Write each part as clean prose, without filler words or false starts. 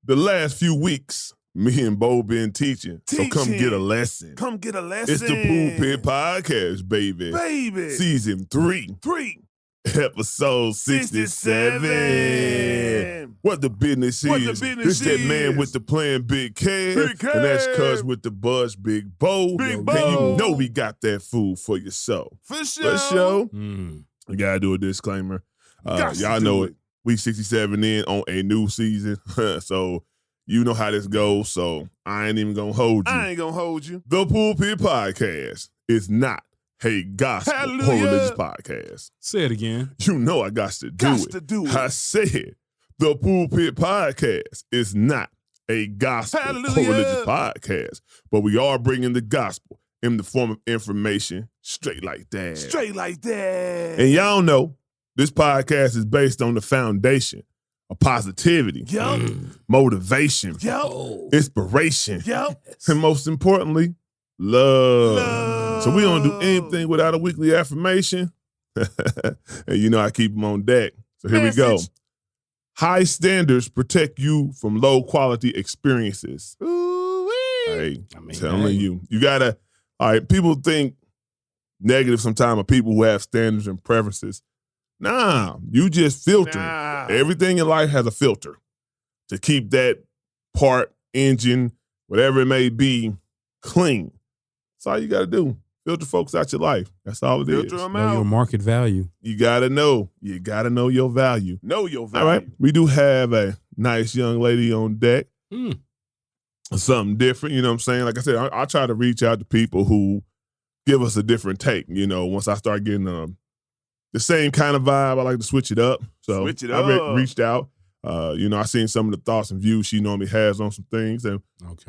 The last few weeks, me and Bo been teaching. So come get a lesson. Come get a lesson. It's the Pulpit Podcast, baby. Season 3. Episode 67. What the business is. It's that man with the plan, Big Cash. And that's cuz with the buzz, Big Bo. Big Bo. And you know we got that food for your soul. For sure. We gotta do a disclaimer. Y'all know it. Week 67 in on a new season. So you know how this goes. So I ain't even gonna hold you. I ain't gonna hold you. The Pulpit Podcast is not a gospel or religious podcast. Say it again. You know I got to do it. I said the Pulpit Podcast is not a gospel or religious podcast, but we are bringing the gospel in the form of information straight like that. Straight like that. And y'all know this podcast is based on the foundation of positivity, motivation, inspiration, and most importantly, love. So we don't do anything without a weekly affirmation. And you know I keep them on deck. So here we go. High standards protect you from low quality experiences. Hey, telling you. You gotta, all right, people think negative sometimes of people who have standards and preferences. Nah, you just filter. Everything in life has a filter to keep that part, engine, whatever it may be, clean. That's all you got to do. Filter folks out your life. That's all it is. Filter them Know out. your market value. You got to know. You got to know your value. Know your value. All right. We do have a nice young lady on deck. Something different, you know what I'm saying? Like I said, I try to reach out to people who give us a different take. You know, once I start getting the same kind of vibe, I like to switch it up. So Switch it I up. reached out. You know, I seen some of the thoughts and views she normally has on some things and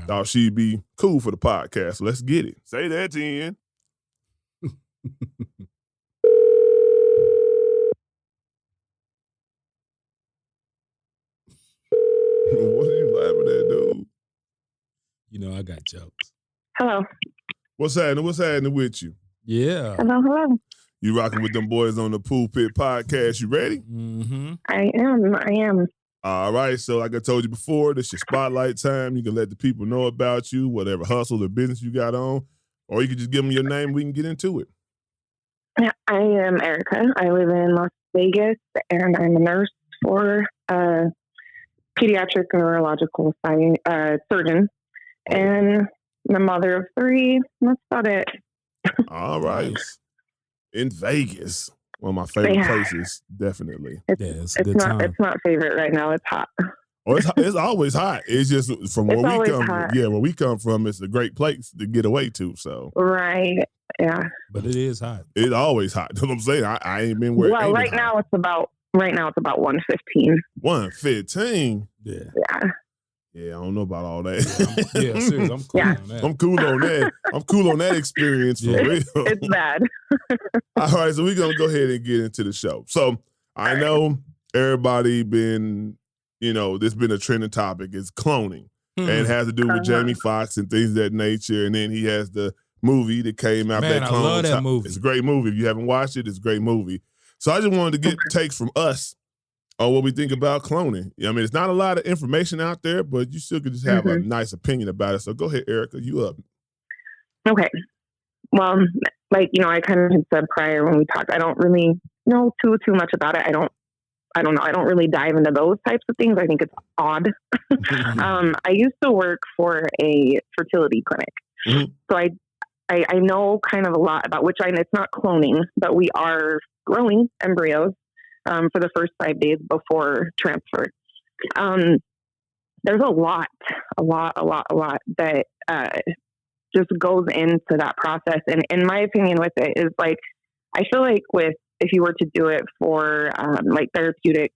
thought she'd be cool for the podcast. So let's get it. Say that, Ian. What are you laughing at, dude? You know I got jokes. Hello. What's happening? What's happening with you? Yeah. Hello. You rocking with them boys on the Pulpit Podcast. You ready? Mm-hmm. I am. All right. So like I told you before, this is your spotlight time. You can let the people know about you, whatever hustle or business you got on, or you can just give them your name. We can get into it. Yeah, I am Erica. I live in Las Vegas, and I'm a nurse for pediatric neurological surgeon, and I'm a mother of 3. That's about it. All right. In Vegas, one of my favorite places, definitely. It's a good time. It's not favorite right now. It's hot. Oh, it's always hot. It's just from where we come hot. from. Yeah, where we come from, it's a great place to get away to. So Right. Yeah. But it is hot. It's always hot. That's what I'm saying. I ain't been where. Well, right now it's about 115. 115. Yeah. Yeah. Yeah, I don't know about all that. Yeah, seriously, I'm cool on that. I'm cool on that. I'm cool on that experience for real. It's bad. All right, so we're gonna go ahead and get into the show. So I know everybody been, you know, this been a trending topic. It's cloning, and it has to do with Jamie Foxx and things of that nature. And then he has the movie that came out. Man, that I love that movie. It's a great movie. If you haven't watched it, it's a great movie. So I just wanted to get takes from us on what we think about cloning. I mean, it's not a lot of information out there, but you still could just have a nice opinion about it. So go ahead, Erica, you up. Okay. Well, like, you know, I kind of had said prior when we talked, I don't really know too much about it. I don't know. I don't really dive into those types of things. I think it's odd. I used to work for a fertility clinic. So I know kind of a lot about it's not cloning, but we are growing embryos for the first 5 days before transfer. There's a lot that just goes into that process. And in my opinion with it is like, I feel like if you were to do it for like therapeutic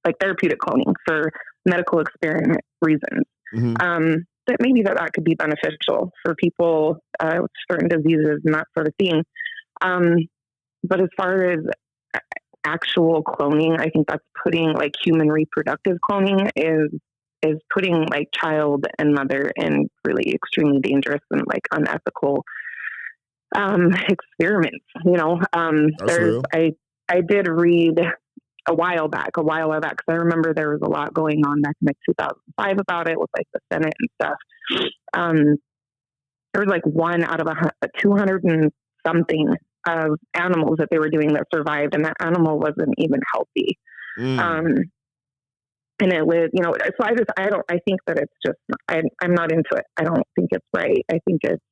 cloning for medical experiment reasons, that maybe that could be beneficial for people with certain diseases and that sort of thing. But as far as actual cloning, I think that's putting like human reproductive cloning is putting like child and mother in really extremely dangerous and like unethical experiments. You know, That's real. I did read a while back, because I remember there was a lot going on back in like 2005 about it with like the Senate and stuff. There was like one out of 200 and something of animals that they were doing that survived, and that animal wasn't even healthy. And it was, you know, so I think that it's just, I'm not into it. I don't think it's right. I think it's,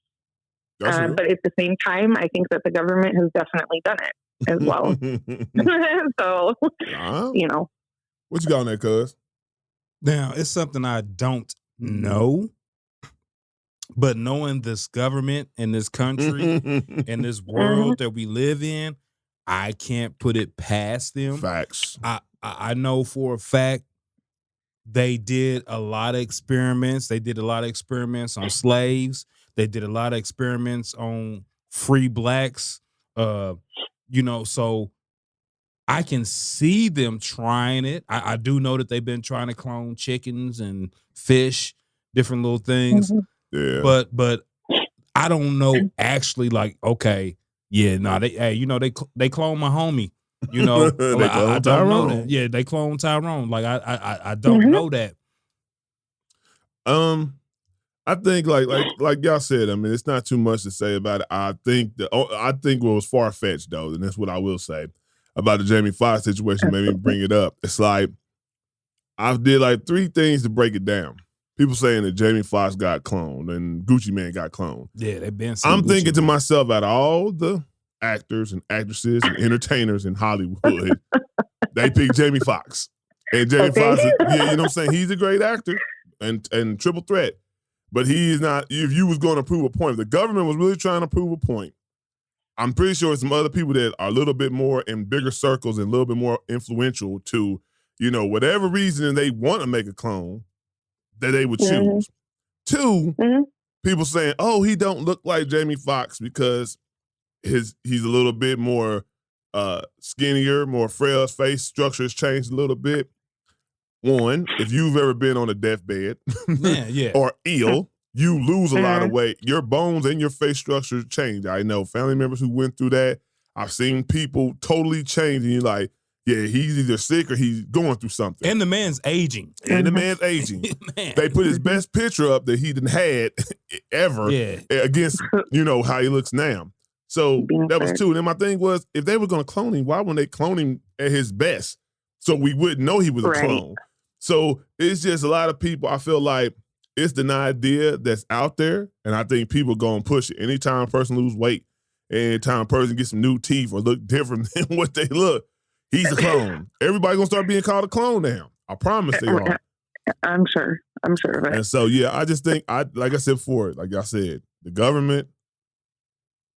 but at the same time, I think that the government has definitely done it as well. So, you know. What you got on there, cuz? Now, it's something I don't know, but knowing this government and this country and this world that we live in, I can't put it past them. Facts. I know for a fact they did a lot of experiments. They did a lot of experiments on slaves. They did a lot of experiments on free blacks. You know, so I can see them trying it. I do know that they've been trying to clone chickens and fish, different little things. Yeah. But I don't know actually, like, okay, yeah, no, they cloned my homie. You know, like, I don't know that. Yeah, they cloned Tyrone. Like I don't know that. I think like y'all said, I mean, it's not too much to say about it. I think what was far fetched though, and that's what I will say about the Jamie Foxx situation. Made me bring it up. It's like I did like 3 things to break it down. People saying that Jamie Foxx got cloned and Gucci Mane got cloned. Yeah, they've been. I'm thinking to myself, out of all the actors and actresses and entertainers in Hollywood, they picked Jamie Foxx. And Jamie Foxx, yeah, you know what I'm saying? He's a great actor and triple threat. But he is not, if you was going to prove a point, if the government was really trying to prove a point, I'm pretty sure some other people that are a little bit more in bigger circles and a little bit more influential to, you know, whatever reason they want to make a clone, that they would choose. 2, people saying, oh, he don't look like Jamie Foxx because he's a little bit more skinnier, more frail. His face structure has changed a little bit. 1, if you've ever been on a deathbed or ill, you lose a lot of weight. Your bones and your face structure change. I know family members who went through that. I've seen people totally change, and you're like, yeah, he's either sick or he's going through something. And the man's aging. And the man's aging. Man. They put his best picture up that he didn't had ever against, you know, how he looks now. So that was 2. And then my thing was, if they were going to clone him, why wouldn't they clone him at his best? So we wouldn't know he was a clone. So it's just a lot of people, I feel like it's an idea that's out there, and I think people going to push it. Anytime a person lose weight, anytime a person gets some new teeth or look different than what they look, he's a clone. Everybody going to start being called a clone now. I promise they are. I'm sure of it. And so, yeah, I just think, like I said before, like I said, the government,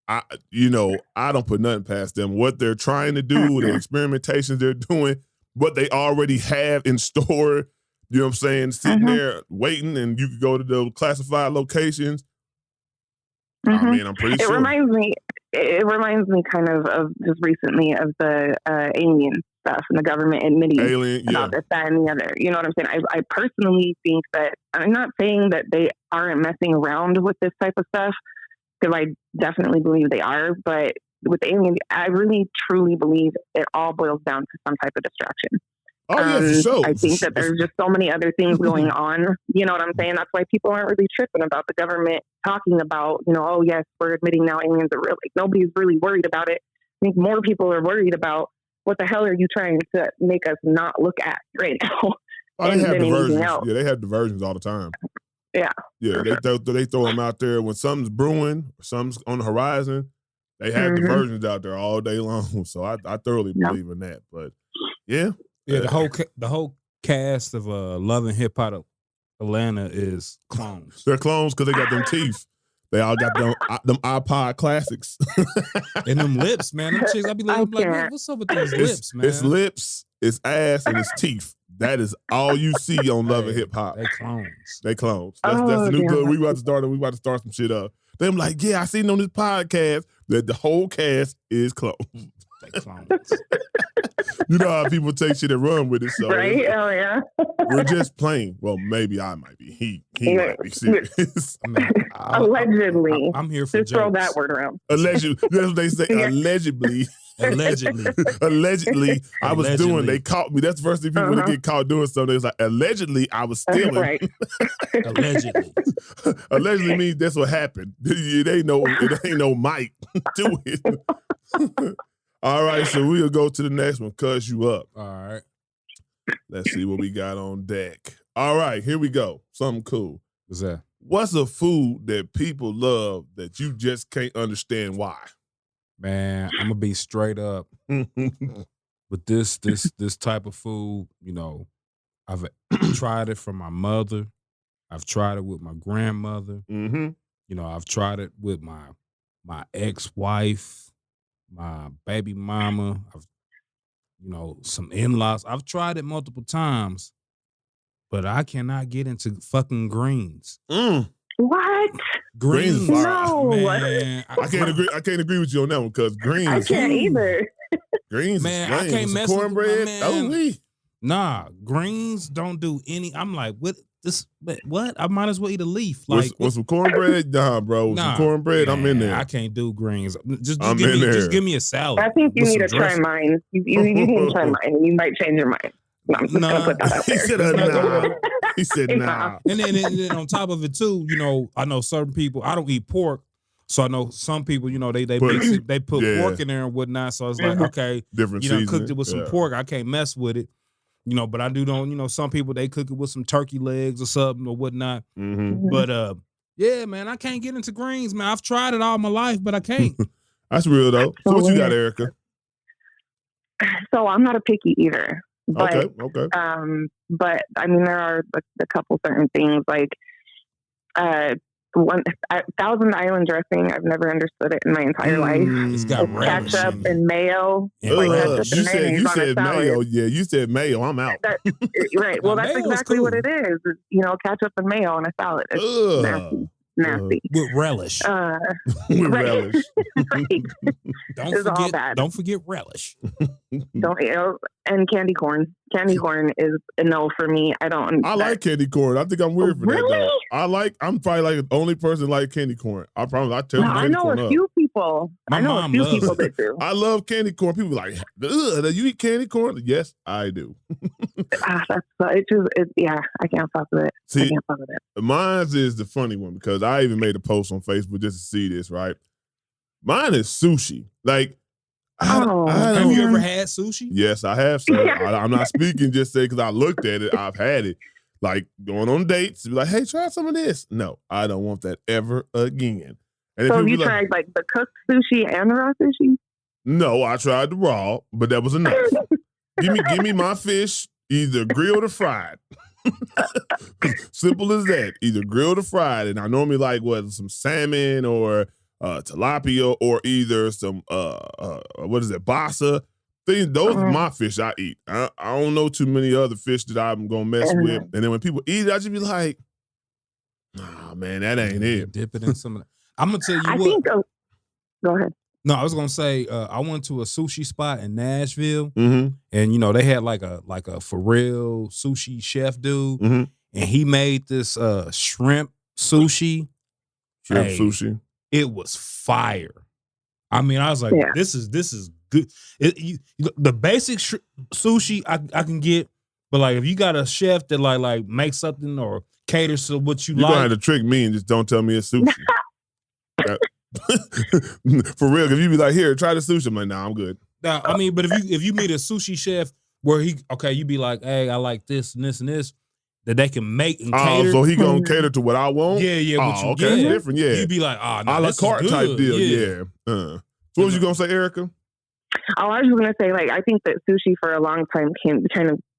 I don't put nothing past them. What they're trying to do, the experimentations they're doing, what they already have in store, you know what I'm saying, sitting there waiting, and you could go to the classified locations. I mean, I'm pretty sure. It reminds me kind of just recently of the alien stuff and the government admitting about this, that, and the other. You know what I'm saying? I personally think that, I'm not saying that they aren't messing around with this type of stuff, because I definitely believe they are, but with aliens, I really truly believe it all boils down to some type of distraction. Oh, yeah, for sure. I think that there's just so many other things going on. You know what I'm saying? That's why people aren't really tripping about the government talking about, you know, oh, yes, we're admitting now aliens are real. Like, nobody's really worried about it. I think more people are worried about what the hell are you trying to make us not look at right now. Oh, they have diversions. Yeah, they have diversions all the time. Yeah. Yeah, they throw them out there when something's brewing, or something's on the horizon. They have diversions out there all day long. So I thoroughly believe in that. But yeah. Yeah, the whole cast of Love and Hip Hop Atlanta is clones. They're clones because they got them teeth. They all got them iPod classics. And them lips, man. Them chicks, I be like, what's up with these lips, man? It's lips, it's ass, and it's teeth. That is all you see on Love and Hip Hop. They clones. They clones. That's the new good. We about to start some shit up. Them like, yeah, I seen on this podcast that the whole cast is clones. They clones. You know how people take shit and run with it. So Right? Oh yeah. we're just playing. Well, maybe I might be. He might be serious. I mean, Allegedly. I'm here for Just throw jokes. that word around. Allegedly, that's what they say. Yeah. Allegedly. Allegedly. I was Allegedly. doing. They caught me. That's the first thing people when they get caught doing something. It's like allegedly I was stealing. Right. Allegedly. Allegedly means that's what happened. It ain't no mic to it. All right, so we'll go to the next one. Cuz you up. All right. Let's see what we got on deck. All right, here we go. Something cool. What's that? What's a food that people love that you just can't understand why? Man, I'm gonna be straight up with this type of food. You know, I've tried it from my mother. I've tried it with my grandmother. Mm-hmm. You know, I've tried it with my ex-wife, my baby mama. Some in-laws. I've tried it multiple times, but I cannot get into fucking greens. What? Greens, No. man. I can't agree with you on that one because greens. I can't either. Greens, Man, is I flame. can't Some mess with cornbread. my man. Oh, we. Nah, greens don't do any. I'm like, what? I might as well eat a leaf. Like, with some cornbread, nah, bro. With some cornbread, I'm in man, there. I can't do greens. Just I'm give in me, there. just give me a salad. I think you with need to some try dressing. mine. You need to try mine. You might change your mind. No, I'm just Nah. gonna put that out He there. said, It's not nah. gonna- He said, nah. And then on top of it too, you know, I know certain people. I don't eat pork, so I know some people. You know, they mix it, they put Yeah. pork in there and whatnot. So it's like, okay, Different you know, seasoning. cooked it with some Yeah. pork. I can't mess with it. You know, but I do don't. You know, some people they cook it with some turkey legs or something or whatnot. Mm-hmm. But yeah, man, I can't get into greens, man. I've tried it all my life, but I can't. That's real though. So what you got, Erica? So I'm not a picky eater, but Okay. but I mean there are a couple certain things like Thousand Island dressing. I've never understood it in my entire life. It's got It's relish ketchup in it. and mayo. And Like relish. ketchup and mayonnaise you on a said salad. mayo. Yeah, you said mayo. I'm out. Right. Well, that's Mayo's exactly what cool. it is. It's, you know, ketchup and mayo on a salad. It's Ugh. nasty. With relish. With Right. relish. Right. It's all bad. Don't forget relish. Don't and candy corn. Candy corn is a no for me. I don't. I like candy corn. I think I'm weird for that Really? though. I'm probably like the only person that like candy corn. I tell Well, candy I know corn a up. few people. My I know a mom few loves people it. that do. I love candy corn. People like, ugh, you eat candy corn? Yes, I do. Yeah, I can't fuck with it. I See, can't fuck with it. mine is the funny one because I even made a post on Facebook just to see this, right? Mine is sushi. Like, I Have you don't- ever had sushi? Yes, I have, sir. I'm not speaking just say because I looked at it. I've had it. Like going on dates, be like, hey, try some of this. No, I don't want that ever again. And So people you be like, tried like the cooked sushi and the raw sushi? no, I tried the raw, but that was enough. give me my fish, either grilled or fried. Simple as that. Either grilled or fried. And I normally like some salmon or tilapia or either some what is it, basa. Those are my fish I eat. I don't know too many other fish that I'm gonna mess with. And then when people eat it, I just be like, nah, man, that ain't it. Dip it in some of that. I'm gonna tell you I what. think. Go ahead. No, I was gonna say I went to a sushi spot in Nashville, Mm-hmm. and you know they had like a for real sushi chef dude, Mm-hmm. and he made this shrimp sushi. Shrimp Hey. sushi. It was fire. I mean, I was like, Yeah. this is good. The basic sushi I can get, but like if you got a chef that like makes something or caters to what you You're gonna like, have to trick me and just don't tell me it's sushi. For real, if you be like, here, try the sushi, I'm like, nah, I'm good. now, I mean, but if you meet a sushi chef where you be like, hey, I like this and this and this, that they can make and Oh, cater. so he gonna cater to what I want? Yeah, what you okay, get. that's different, yeah. You be like, oh, A no, la this is carte good. type deal, yeah. So what was you gonna say, Erica? Oh, I was just gonna say, like, I think that sushi for a long time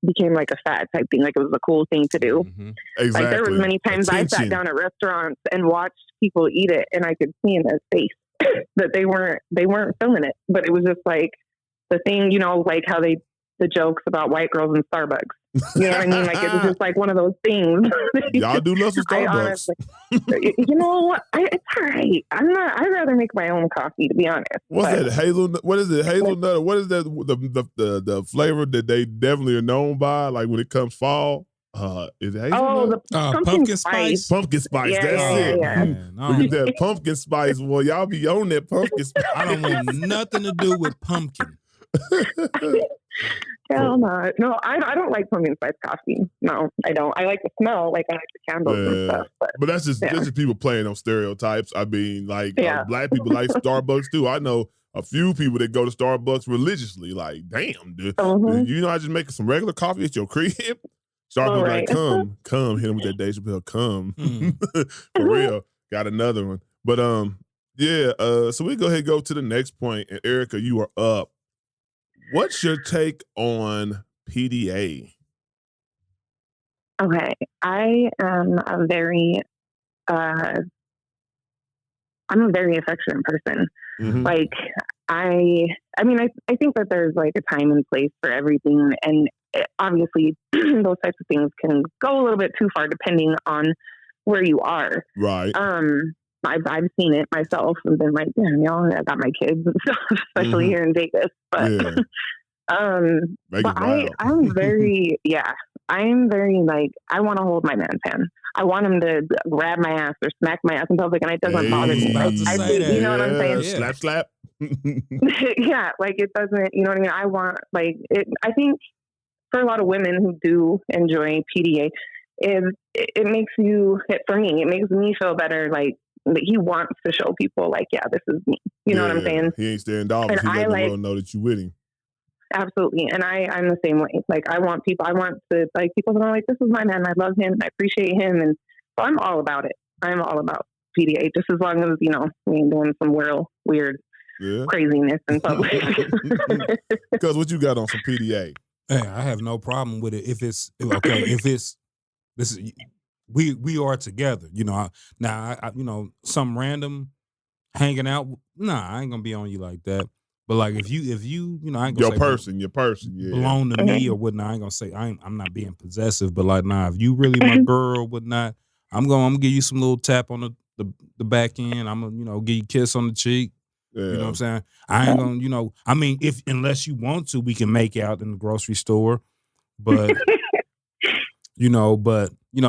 became like a fad type thing. Like it was a cool thing to do. Mhm. Exactly. Like there was many times I sat down at restaurants and watched people eat it, and I could see in their face that they weren't feeling it. But it was just like the thing, you know, like how the jokes about white girls in Starbucks. You know what I mean? Like it's just like one of those things. Y'all do love some I Starbucks. honestly, you know what? It's all right. I'd rather make my own coffee, to be honest. What's But that? Hazelnut? What is it? Hazelnut? Or what is that? The flavor that they definitely are known by, like when it comes fall. Is it hazelnut? Oh, the pumpkin spice. Pumpkin spice. Yeah, That's yeah, it. yeah. Man, I We don't, get that pumpkin spice. Well, y'all be on that pumpkin spice. I don't want nothing to do with pumpkin. Hell no. No, I don't like pumpkin spice coffee. No, I don't. I like the smell. Like I like the candles and Yeah. stuff. But But that's just people playing on stereotypes. I mean, like Yeah. black people like Starbucks too. I know a few people that go to Starbucks religiously. Like, damn, dude. You know, I just make some regular coffee at your crib. Starbucks Right. like, come, hit him with that Dave Chappelle, come. Mm. For real. Got another one. But yeah, so we go ahead and go to the next point. And Erica, you are up. What's your take on PDA? Okay, I am a very affectionate person. Mhm. Like I mean, I think that there's like a time and place for everything, and obviously those types of things can go a little bit too far depending on where you are. Right. I've seen it myself and been like, damn, y'all, I got my kids and stuff, especially Mhm. here in Vegas. But Yeah. Make but it wild. I'm very I'm very like I want to hold my man's hand. I want him to grab my ass or smack my ass in public, and it doesn't bother me. Hey. About to I say think, that. you know what I'm saying? Yeah. Slap, slap. Yeah, like it doesn't. You know what I mean? I want like it. I think for a lot of women who do enjoy PDA, it makes you. For me, it makes me feel better. Like that he wants to show people, like, yeah, this is me. You know what I'm saying? He ain't staring dog, but And he I letting the like- world know that you with him. Absolutely. And I'm the same way. Like I want to like people to know like this is my man. I love him. I appreciate him. And so I'm all about it. I'm all about PDA just as long as, you know, we ain't doing some weird Yeah. craziness in public. Because what you got on some PDA? Hey, I have no problem with it if it's okay. If it's this, is, we are together. You know, I you know, some random hanging out. Nah, I ain't gonna be on you like that. But like if you you know, I ain't gonna Your person, yeah. belong to me or whatnot. I ain't gonna say I'm not being possessive, but like nah, if you really my girl or whatnot, I'm gonna give you some little tap on the back end. I'm gonna, you know, give you a kiss on the cheek. Yeah. You know what I'm saying? I ain't gonna, you know, I mean, unless you want to, we can make out in the grocery store. But you know,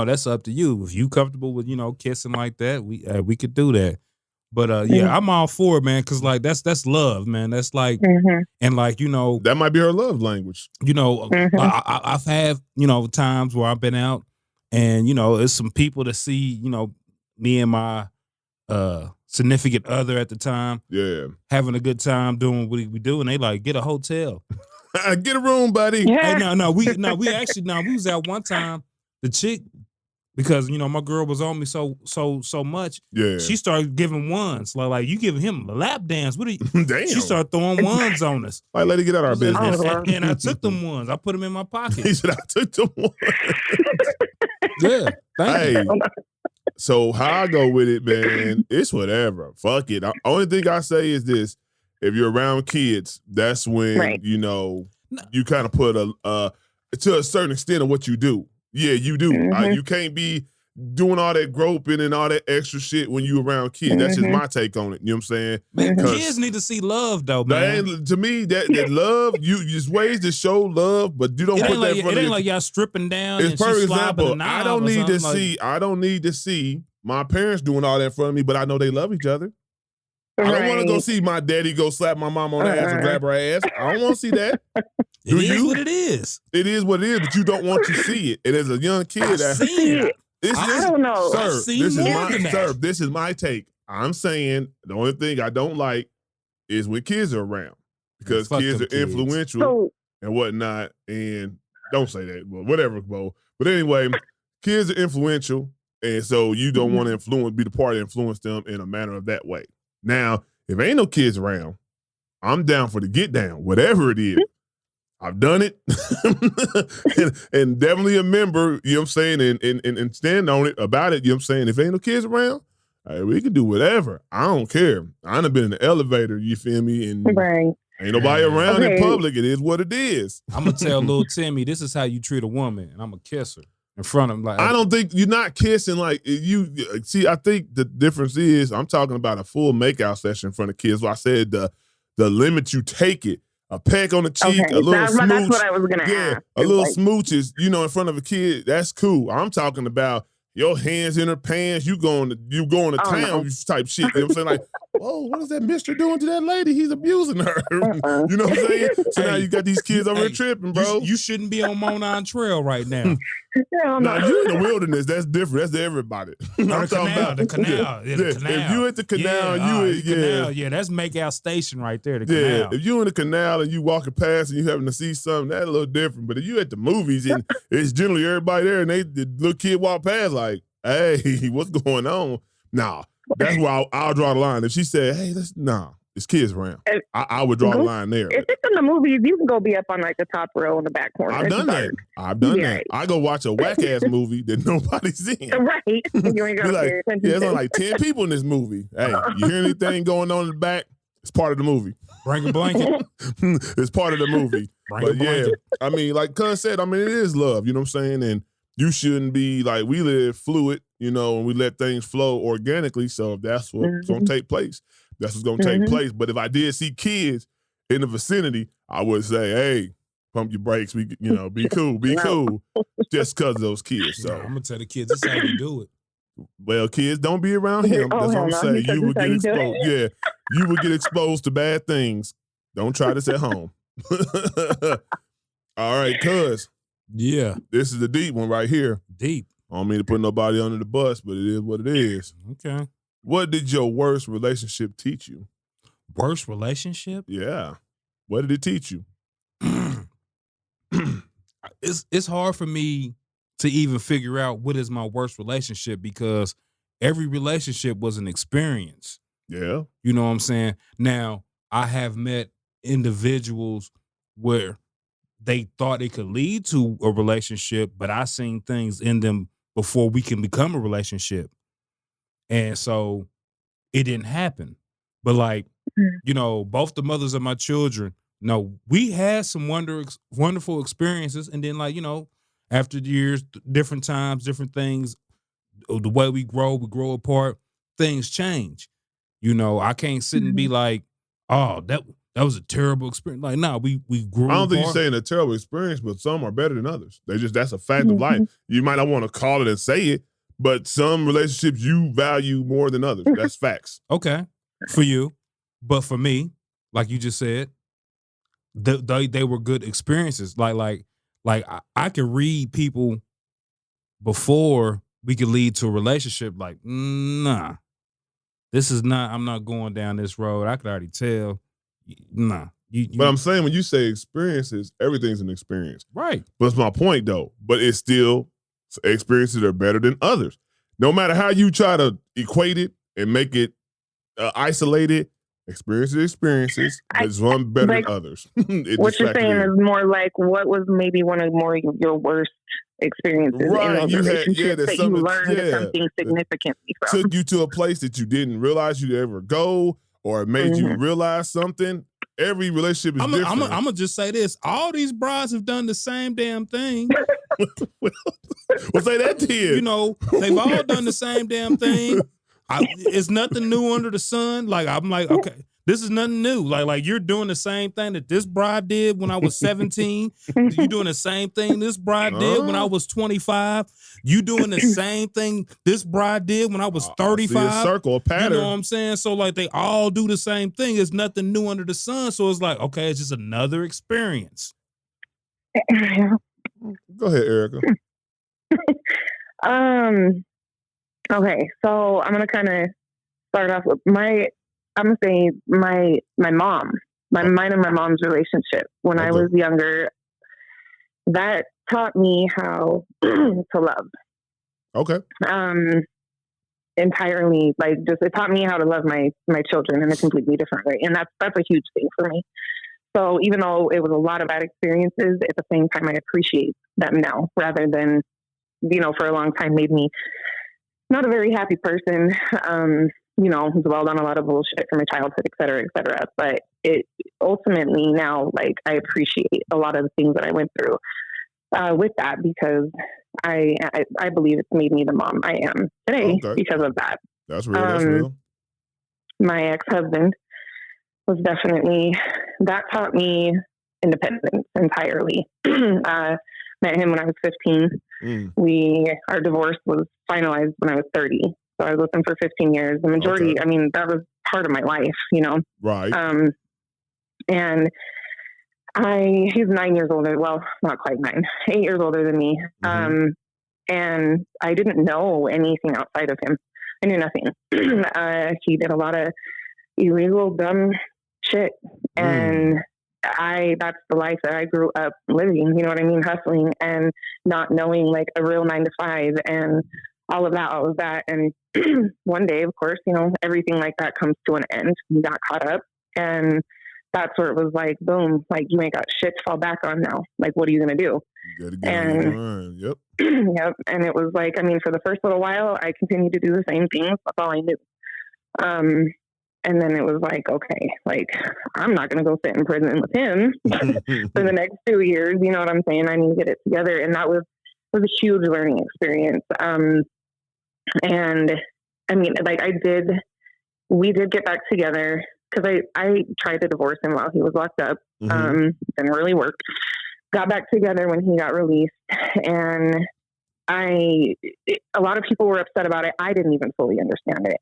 that's up to you. If you comfortable with, you know, kissing like that, we could do that. But yeah, I'm all for it, man, because like that's love, man. That's like and like, you know, That might be her love language. you know, I've had, you know, times where I've been out and, you know, it's some people to see, you know, me and my significant other at the time Yeah. having a good time doing what we do, and they like, get a hotel. Get a room, buddy. Yeah. Hey, we was out one time, the chick, because, you know, my girl was on me so much, Yeah. she started giving ones. Like you giving him a lap dance. What are you? Damn. She started throwing ones on us. Like, let it get out of our business. And I took them ones. I put them in my He pocket. said, I took the one. Yeah. Thank you. Hey, so how I go with it, man, it's whatever. Fuck it. Only thing I say is this. If you're around kids, that's when, Right. you know, you kind of put to a certain extent of what you do. Yeah, you do. You can't be doing all that groping and all that extra shit when you around kids. That's just my take on it. You know what I'm saying? Man, 'Cause kids need to see love though, that man. ain't, to me, that love, you just ways to show love, but you don't It put ain't that like, in front it of ain't your like y'all stripping down It's and she per slobbing example. a knob I don't or need to something, see. I don't need to see my parents doing all that in front of me, but I know they love each other. I don't want to go see my daddy go slap my mom on the ass and grab her ass. I don't want to see that. It Do is you? what it is. It is what it is, but you don't want to see it. And as a young kid, I've seen it. I don't know. Sir, I've seen this is more than that. this is my take. I'm saying the only thing I don't like is when kids are around because Fuck kids them are kids. influential So and whatnot. And don't say that, but whatever, Bo. But anyway, kids are influential, and so you don't want to be the party to influence them in a manner of that way. Now, if ain't no kids around, I'm down for the get down, whatever it is. I've done it and definitely a member, you know what I'm saying, and stand on it about it, you know what I'm saying? If ain't no kids around, we can do whatever. I don't care. I done been in the elevator, you feel me? And right. Ain't nobody around in Okay. public. It is what it is. I'm gonna tell little Timmy this is how you treat a woman, and I'm gonna kiss her in front of him. Like I don't think you're not kissing like you see. I think the difference is I'm talking about a full makeout session in front of kids. So I said the limit you take it, a peck on the cheek, Okay, a little that's smooch. what I was gonna Yeah, ask. a It's little like, smooches, in front of a kid. That's cool. I'm talking about your hands in her pants. You going to Oh, town no. type shit. You know what I'm saying? Like, whoa, what is that mister doing to that lady? He's abusing her. Uh-uh. You know what I'm saying? So now Hey, you got these kids over here hey, tripping, bro. you shouldn't be on Monon Trail right now. Hell Now no. you in the wilderness, that's different. That's to everybody. I'm the talking canal, about the canal, yeah, the Yeah. canal. If you at the canal, the canal, yeah, that's Makeout Station right there. The yeah. canal. If you in the canal and you walking past and you having to see something, that's a little different. But if you at the movies and it's generally everybody there and the little kid walk past like, hey, what's going on? Nah, that's where I'll draw the line. If she said, hey, it's kids around. If- I would draw the line there. If it's in the movies, you can go be up on like the top row in the back corner. I've It's done that. dark. I've done Yeah. that. I go watch a whack ass movie that nobody's in. Right. You ain't Be gonna like, pay attention yeah, there's to. only like 10 people in this movie. Hey, you hear anything going on in the back? It's part of the movie. Bring a blanket. It's part of the movie. Bring a But yeah, blanket. I mean, like Cuz said, I mean, it is love, you know what I'm saying? And you shouldn't be like, we live fluid, and we let things flow organically. So if that's what's going to take place, that's what's going to take place. But if I did see kids in the vicinity, I would say, hey, pump your brakes. We, be cool, be cool. Just because of those kids. So So, I'm gonna tell the kids this is how you do it. well, kids, don't be around him. Oh, That's what I'm hell no. saying. Because You would that's get how you do exposed. Yeah, you would get exposed to bad things. Don't try this at home. All right, cuz. Yeah, This is the deep one right here. deep. I don't mean to put nobody under the bus, but it is what it is. Okay. What did your worst relationship teach you? Worst relationship? Yeah. What did it teach you? It's hard for me to even figure out what is my worst relationship because every relationship was an experience. Yeah. You know what I'm saying? Now, I have met individuals where they thought it could lead to a relationship, but I seen things in them before we can become a relationship. And so it didn't happen. But like, both the mothers of my children, we had some wonderful experiences. And then like, after the years, different times, different things, the way we grow apart, things change. I can't sit and be like, oh, that was a terrible experience. Like, nah, we grew I don't think apart. you're saying a terrible experience, but some are better than others. That's a fact of life. You might not want to call it and say it, but some relationships you value more than others. That's facts. Okay, for you, but for me, like you just said, they were good experiences. Like I could read people before we could lead to a relationship. Like, nah, this is not. I'm not going down this road. I could already tell. Nah, But I'm saying when you say experiences, everything's an experience. right. But that's my point, though. But it's still experiences are better than others. No matter how you try to equate it and make it isolated, experiences, but one better like, than others. What you're saying is more like what was maybe one of your worst experiences Right, in you those had- relationships there's that you something- learned something significantly from. took you to a place that you didn't realize you'd ever go, or it made you realize something. Every relationship is different. I'm gonna just say this: all these brides have done the same damn thing. Well, say that to you. They've all done the same damn thing. It's nothing new under the sun. Like I'm like, okay, this is nothing new. Like you're doing the same thing that this bride did when I was 17. You doing the same thing this bride did when I was 25. You doing the same thing this bride did when I was 35. See a circle, a pattern. You know what I'm saying? So like they all do the same thing. It's nothing new under the sun. So it's like, okay, it's just another experience. Go ahead, Erica. Okay, so I'm gonna kind of start off with I'm gonna say my mom, mine and my mom's relationship when I Okay. was younger. That taught me how to love. Okay. Entirely, like just it taught me how to love my children in a completely different way, and that's a huge thing for me. So even though it was a lot of bad experiences, at the same time I appreciate them now, rather than for a long time made me not a very happy person. dwelled on a lot of bullshit from my childhood, et cetera, et cetera. But it ultimately now, like, I appreciate a lot of the things that I went through with that, because I believe it's made me the mom I am today because of that. That's real. That's real. My ex-husband was definitely, that taught me independence entirely. Met him when I was 15. Our divorce was finalized when I was 30. So I was with him for 15 years. The majority, I mean, that was part of my life, Right. And he's 9 years older. Well, not quite 9, 8 years older than me. And I didn't know anything outside of him. I knew nothing. He did a lot of illegal, dumb shit. And that's the life that I grew up living, you know what I mean? Hustling and not knowing like a real 9 to 5 and all of that. And one day, of course, everything like that comes to an end. We got caught up, and that's where it was like, boom, like you ain't got shit to fall back on now. Like, what are you going to do? You gotta get on. Yep. Yep. And it was like, I mean, for the first little while, I continued to do the same things. That's all I knew. And then it was like, okay, like I'm not going to go sit in prison with him for the next 2 years. You know what I'm saying? I need to get it together. And that was a huge learning experience. And I mean, like we did get back together, because I tried to divorce him while he was locked up. Didn't really work. Got back together when he got released, and a lot of people were upset about it. I didn't even fully understand it.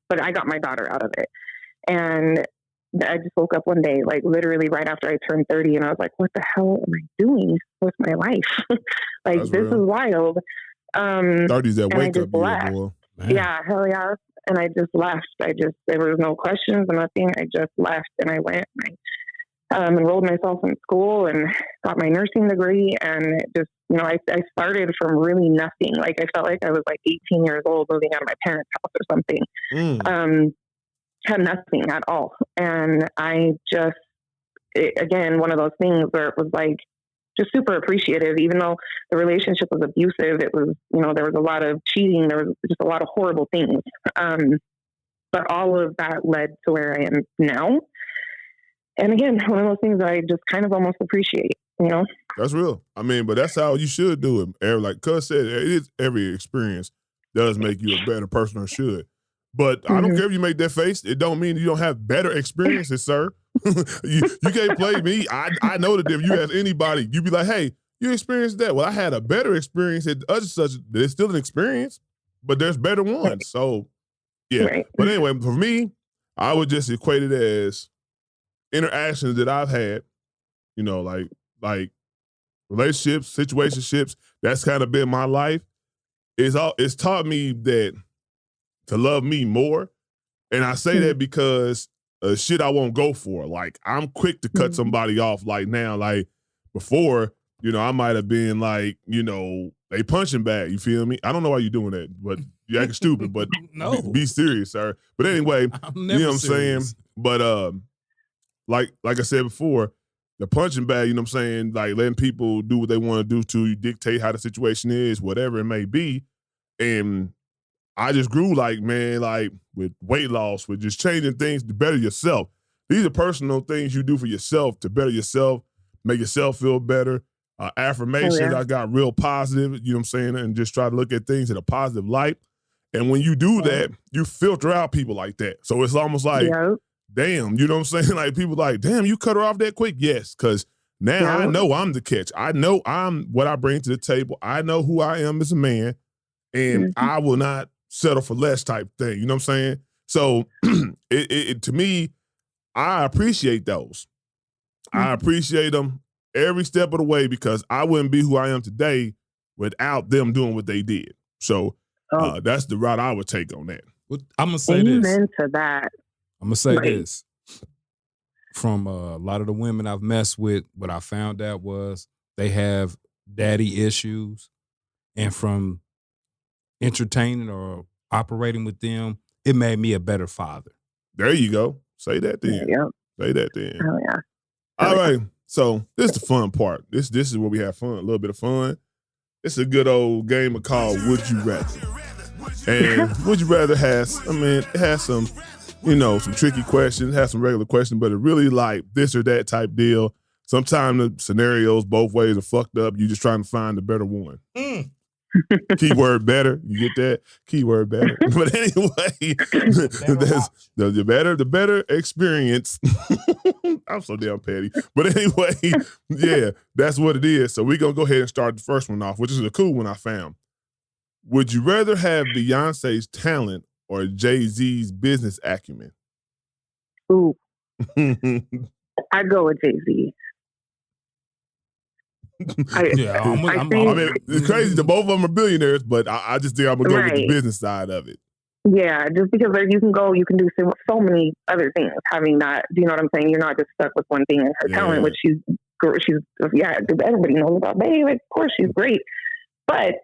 But I got my daughter out of it. And I just woke up one day, like literally right after I turned 30, and I was like, what the hell am I doing with my life? Like, that's this real. Is wild. 30's that wake up year, boy. Yeah, hell yeah. And I just left. There was no questions or nothing. I just left, and I went and I enrolled myself in school and got my nursing degree. And just, I started from really nothing. Like, I felt like I was like 18 years old moving out of my parents' house or something. Had nothing at all. And again, one of those things where it was like, just super appreciative, even though the relationship was abusive. It was, there was a lot of cheating. There was just a lot of horrible things. But all of that led to where I am now. And again, one of those things that I just kind of almost appreciate, That's real. I mean, but that's how you should do it. Like Cuz said, every experience does make you a better person, or should. But I don't care if you make that face. It don't mean you don't have better experiences, sir. you can't play me. I know that if you ask anybody, you'd be like, hey, you experienced that. Well, I had a better experience at such. It's still an experience, but there's better ones. Right. So, yeah. Right. But anyway, for me, I would just equate it as interactions that I've had, like relationships, situationships. That's kind of been my life. It's taught me that to love me more. And I say that because shit I won't go for. Like, I'm quick to cut somebody off. Like now, like before, I might have been like, they punching bag. You feel me? I don't know why you're doing that, but you're acting stupid. But no, be serious, sir. But anyway, you know what I'm saying? But like I said before, the punching bag, you know what I'm saying? Like letting people do what they want to do to you, dictate how the situation is, whatever it may be. And I just grew like with weight loss, with just changing things to better yourself. These are personal things you do for yourself to better yourself, make yourself feel better. Affirmations, I got real positive, you know what I'm saying? And just try to look at things in a positive light. And when you do that, you filter out people like that. So it's almost like, damn, you know what I'm saying? Like people like, damn, you cut her off that quick? Yes, because now I know I'm the catch. I know I'm what I bring to the table. I know who I am as a man, and I will not settle for less type thing. You know what I'm saying? So it to me, I appreciate those. I appreciate them every step of the way, because I wouldn't be who I am today without them doing what they did. So that's the route I would take on that. I'm going to say Amen this. to that. I'm going to say this. From a lot of the women I've messed with, what I found out was they have daddy issues. And from entertaining or operating with them, it made me a better father. There you go. Say that then. Yeah. Say that then. Oh yeah. All right. So this is the fun part. This is where we have fun, a little bit of fun. It's a good old game called Would You Rather. And would you rather it has some, some tricky questions, has some regular questions, but it really like this or that type deal. Sometimes the scenarios both ways are fucked up. You're just trying to find the better one. Keyword better. You get that? Keyword better. But anyway, the better experience. I'm so damn petty. But anyway, yeah, that's what it is. So we're going to go ahead and start the first one off, which is a cool one I found. Would you rather have Beyonce's talent or Jay-Z's business acumen? Ooh. I'd go with Jay-Z. I mean, it's crazy that both of them are billionaires, but I just think I'm going to go with the business side of it. Yeah, just because you can do so many other things having that. Do you know what I'm saying? You're not just stuck with one thing. And her talent, which she's everybody knows about. Babe, of course she's great, but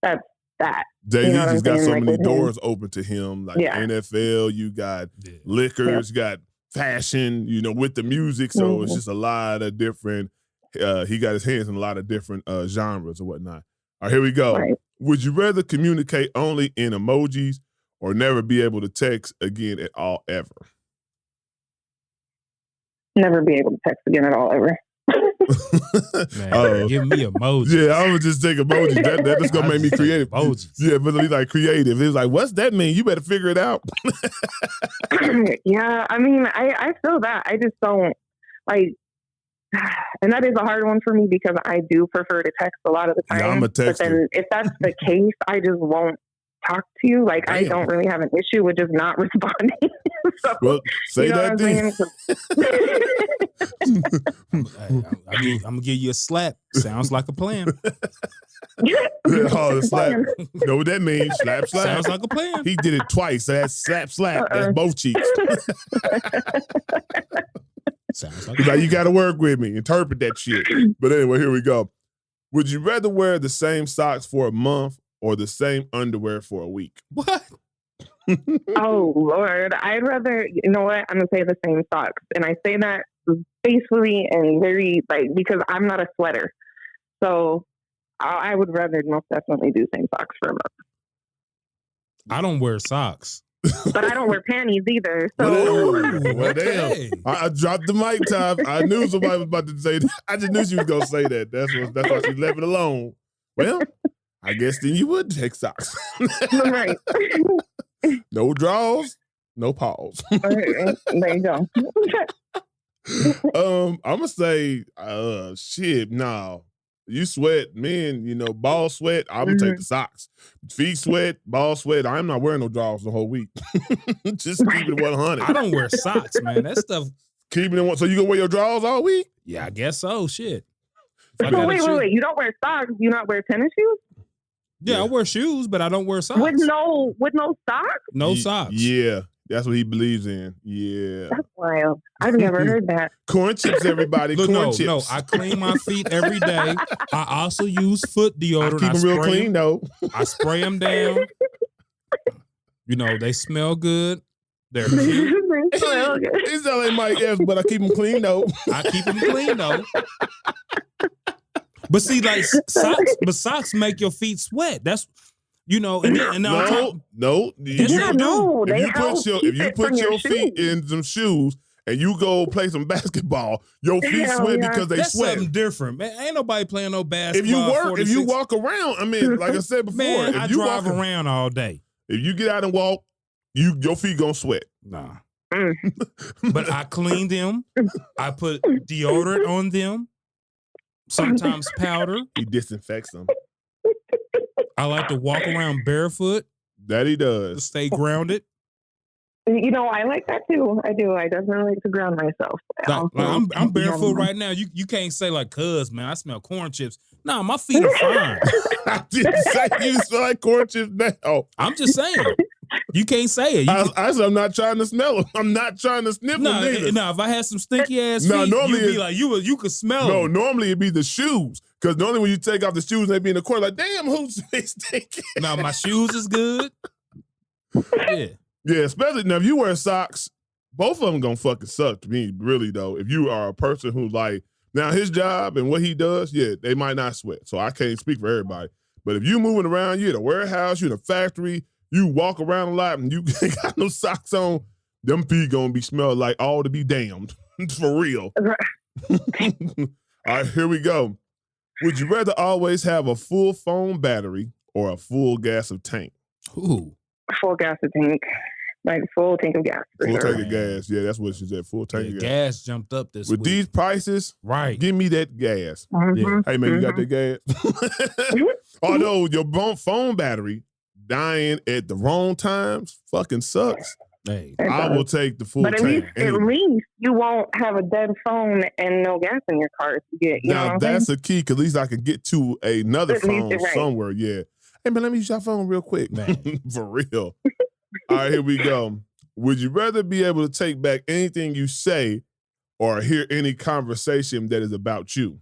that's that. Jay-Z just got so many doors open to him, like NFL. You got liquors, you got fashion. With the music, so it's just a lot of different. He got his hands in a lot of different genres or whatnot. All right, here we go. Right. Would you rather communicate only in emojis or never be able to text again at all ever? Never be able to text again at all ever. Man, give me emojis. Yeah, I would just take emojis. That's gonna make me creative. Emojis. Yeah, but be like creative. It was like, what's that mean? You better figure it out. Yeah, I mean, I feel that. I just don't like. And that is a hard one for me because I do prefer to text a lot of the time. Yeah, I'm a texter. But then if that's the case, I just won't talk to you. Like, damn. I don't really have an issue with just not responding. So, well, say that then. I'm going to give you a slap. Sounds like a plan. The slap. Know what that means? Slap, slap. Sounds like a plan. He did it twice. So that's slap, slap. That's both cheeks. Sounds like you got to work with me. Interpret that shit. But anyway, here we go. Would you rather wear the same socks for a month or the same underwear for a week? What? Oh, Lord. I'd rather, you know what? I'm going to say the same socks. And I say that faithfully and very, because I'm not a sweater. So I would rather most definitely do same socks for a month. I don't wear socks. But I don't wear panties either. So well, damn. I dropped the mic time. I knew somebody was about to say that. I just knew she was gonna say that. That's why she left it alone. Well, I guess then you would take socks. Right. No draws, no pause. There you go. I'm gonna say, shit, no. You sweat, men, ball sweat, I'm going to take the socks. Feet sweat, ball sweat, I'm not wearing no drawers the whole week. Just keep it 100. I don't wear socks, man. That stuff. Keeping it one. So you going to wear your drawers all week? Yeah, I guess so. Shit. So wait. You don't wear socks? You not wear tennis shoes? Yeah, I wear shoes, but I don't wear socks. With no socks? No socks. Yeah. That's what he believes in. Yeah. That's wild. I've never heard that. Corn chips, everybody. Look, corn chips. No, I clean my feet every day. I also use foot deodorant. I keep them real clean, though. I spray them down. They smell good. They're cute. It's not like Mike Epps, but I keep them clean, though. I keep them clean, though. But see, socks make your feet sweat. That's... no. If you put your feet in some shoes and you go play some basketball, your feet sweat because they That's sweat. Something different, man. Ain't nobody playing no basketball. If you walk around, I mean, like I said before, man, if I you drive around all day. If you get out and walk, your feet gonna sweat. Nah. But I clean them. I put deodorant on them. Sometimes powder. He disinfects them. I like to walk around barefoot. That he does. To stay grounded. I like that too. I do. I definitely like to ground myself. I'm barefoot right now. You can't say cuz, man, I smell corn chips. Nah, my feet are fine. I didn't say you smell like corn chips now. I'm just saying. You can't say it. I'm not trying to smell them. I'm not trying to sniff them either. No, if I had some stinky ass feet, you'd be like, you could smell them. No, normally it'd be the shoes. Because normally when you take off the shoes, they be in the corner like, damn, who's stinking? Now, my shoes is good. Yeah. Yeah, especially now if you wear socks, both of them gonna fucking suck to me, really, though. If you are a person who's now his job and what he does, yeah, they might not sweat. So I can't speak for everybody. But if you moving around, you at a warehouse, you in a factory, you walk around a lot and you ain't got no socks on, them feet gonna be smelling like all to be damned. For real. All right, here we go. Would you rather always have a full phone battery or a full gas of tank? Ooh. Full gas of tank. Like full tank of gas. For Full sure. tank of gas. Yeah, that's what she said. Full tank Yeah, of gas. gas jumped up this With week. these prices, Right. give me that gas. Mhm. Hey, man, you got that gas? Although your phone battery dying at the wrong times fucking sucks. Hey. It I does. will take the full But at tank. least you won't have a dead phone and no gas in your car to get. You know Now, what I'm that's saying? the key, because at least I can get to another At least phone you're right. somewhere. Yeah. Hey, man, let me use your phone real quick. Man. For real. All right, here we go. Would you rather be able to take back anything you say or hear any conversation that is about you?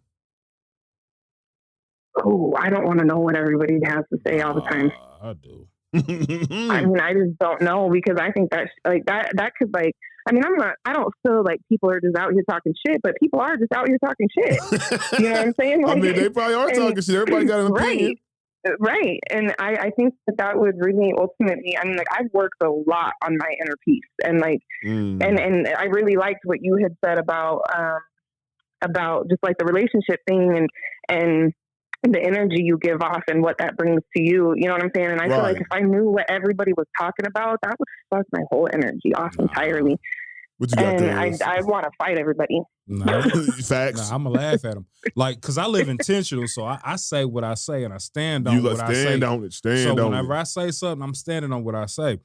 Oh, I don't want to know what everybody has to say all the time. I do. I mean, I just don't know, because I think that like that could, like, I mean, I don't feel like people are just out here talking shit, but people are just out here talking shit. You know what I'm saying? I Like, mean, they probably are and- talking shit. Everybody got an opinion. Right. Right. And I think that would really ultimately, I mean, like, I've worked a lot on my inner peace, and like, Mm. and I really liked what you had said about just like the relationship thing and the energy you give off and what that brings to you. You know what I'm saying? And I feel Right. like if I knew what everybody was talking about, that would suck my whole energy off entirely. What you got And there? I want to fight everybody. No. Facts. I'm going to laugh at them. Like, because I live intentional, so I say what I say and I stand on You what I say. stand on it. Stand So on whenever it. I say something, I'm standing on what I say.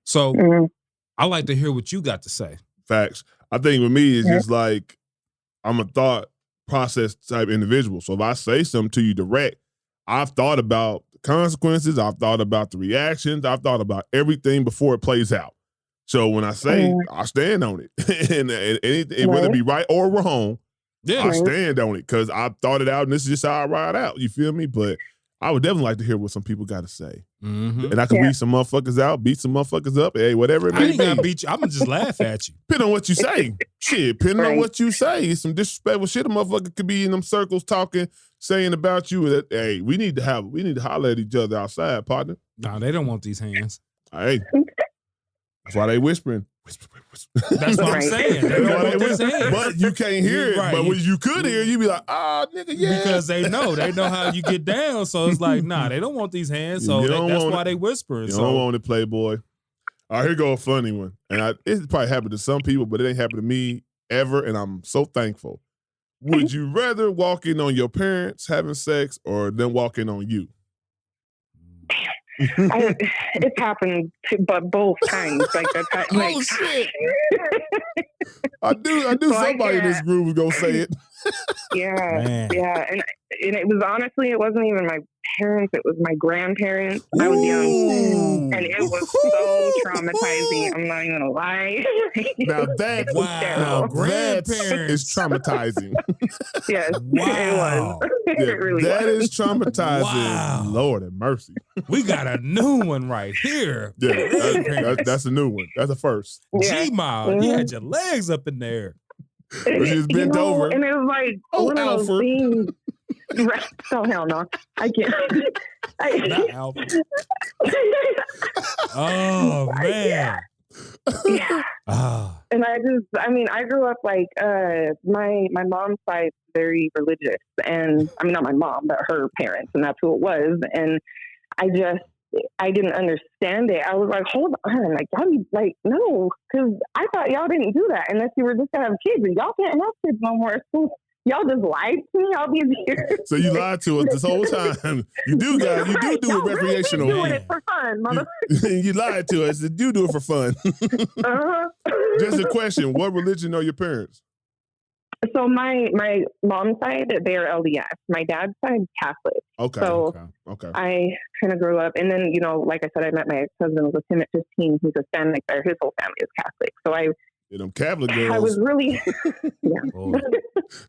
So Mhm. I like to hear what you got to say. Facts. I think with me, it's Yeah. just like I'm a thought process type individual. So if I say something to you direct, I've thought about the consequences. I've thought about the reactions. I've thought about everything before it plays out. So when I say, I stand on it. and anything, whether it be right or wrong, Yeah. I stand on it because I've thought it out and this is just how I ride out. You feel me? But I would definitely like to hear what some people got to say. Mm-hmm. And I can Yeah. beat some motherfuckers out, beat some motherfuckers up. Hey, whatever it I may ain't gonna be. beat you. I'm gonna just laugh at you. Depending on what you say. Shit, depending on Right. what you say. Some disrespectful shit. A motherfucker could be in them circles talking, saying about you that, hey, we need to holler at each other outside, partner. No, they don't want these hands. Hey. That's why they whispering. Whisper, whisper. That's what I'm Right. saying. They That's don't why want they these whisper. hands. But you can't hear it. Right. But when you could hear, you'd be like, nigga, yeah. Because they know how you get down. So it's like, nah, they don't want these hands. So You don't that's want why it. they whispering. You So don't want it, Playboy. All right, here go a funny one. And it probably happened to some people, but it ain't happened to me ever, and I'm so thankful. Would you rather walk in on your parents having sex or them walking on you? It's happened, but both times. Like that's like, Oh, shit. I knew So I somebody in this can't- group was gonna say it. yeah, Man. yeah, and it was honestly, it wasn't even my parents; it was my grandparents. I was young, Ooh. and it was so traumatizing. I'm not even gonna lie. Now that It was Wow. terrible. Grandparents. is traumatizing. Yes, Wow. it was. Yeah, It really that was. is traumatizing. Wow. Lord have mercy. we got a new one right here. Yeah, Grandparents. that's a new one. That's a first. Yeah. G-Mile, you had your legs up in there. Or she just bent over. and it was like Oh, one of those Alfred. things. Right. Oh hell no! I can't. Not Alpha. Oh man. Yeah. Ah. And I grew up like my mom's side's very religious, and I mean not my mom, but her parents, and that's who it was. And I didn't understand it. I was like, hold on, like y'all need, like no, because I thought y'all didn't do that unless you were just gonna have kids, and y'all can't have kids no more. So y'all just lied to me all these years. So you lied to us this whole time. You do Right, it y'all really recreational. been doing it for fun, mother. You lied to us. You do it for fun. Uh-huh. Just a question. What religion are your parents? So my mom's side, they're LDS. My dad's side, Catholic. Okay. So Okay. I kind of grew up, and then, you know, like I said, I met my ex-husband with him at 15. He's Hispanic there. His whole family is Catholic. So Yeah, them Catholic I was girls, really, Oh.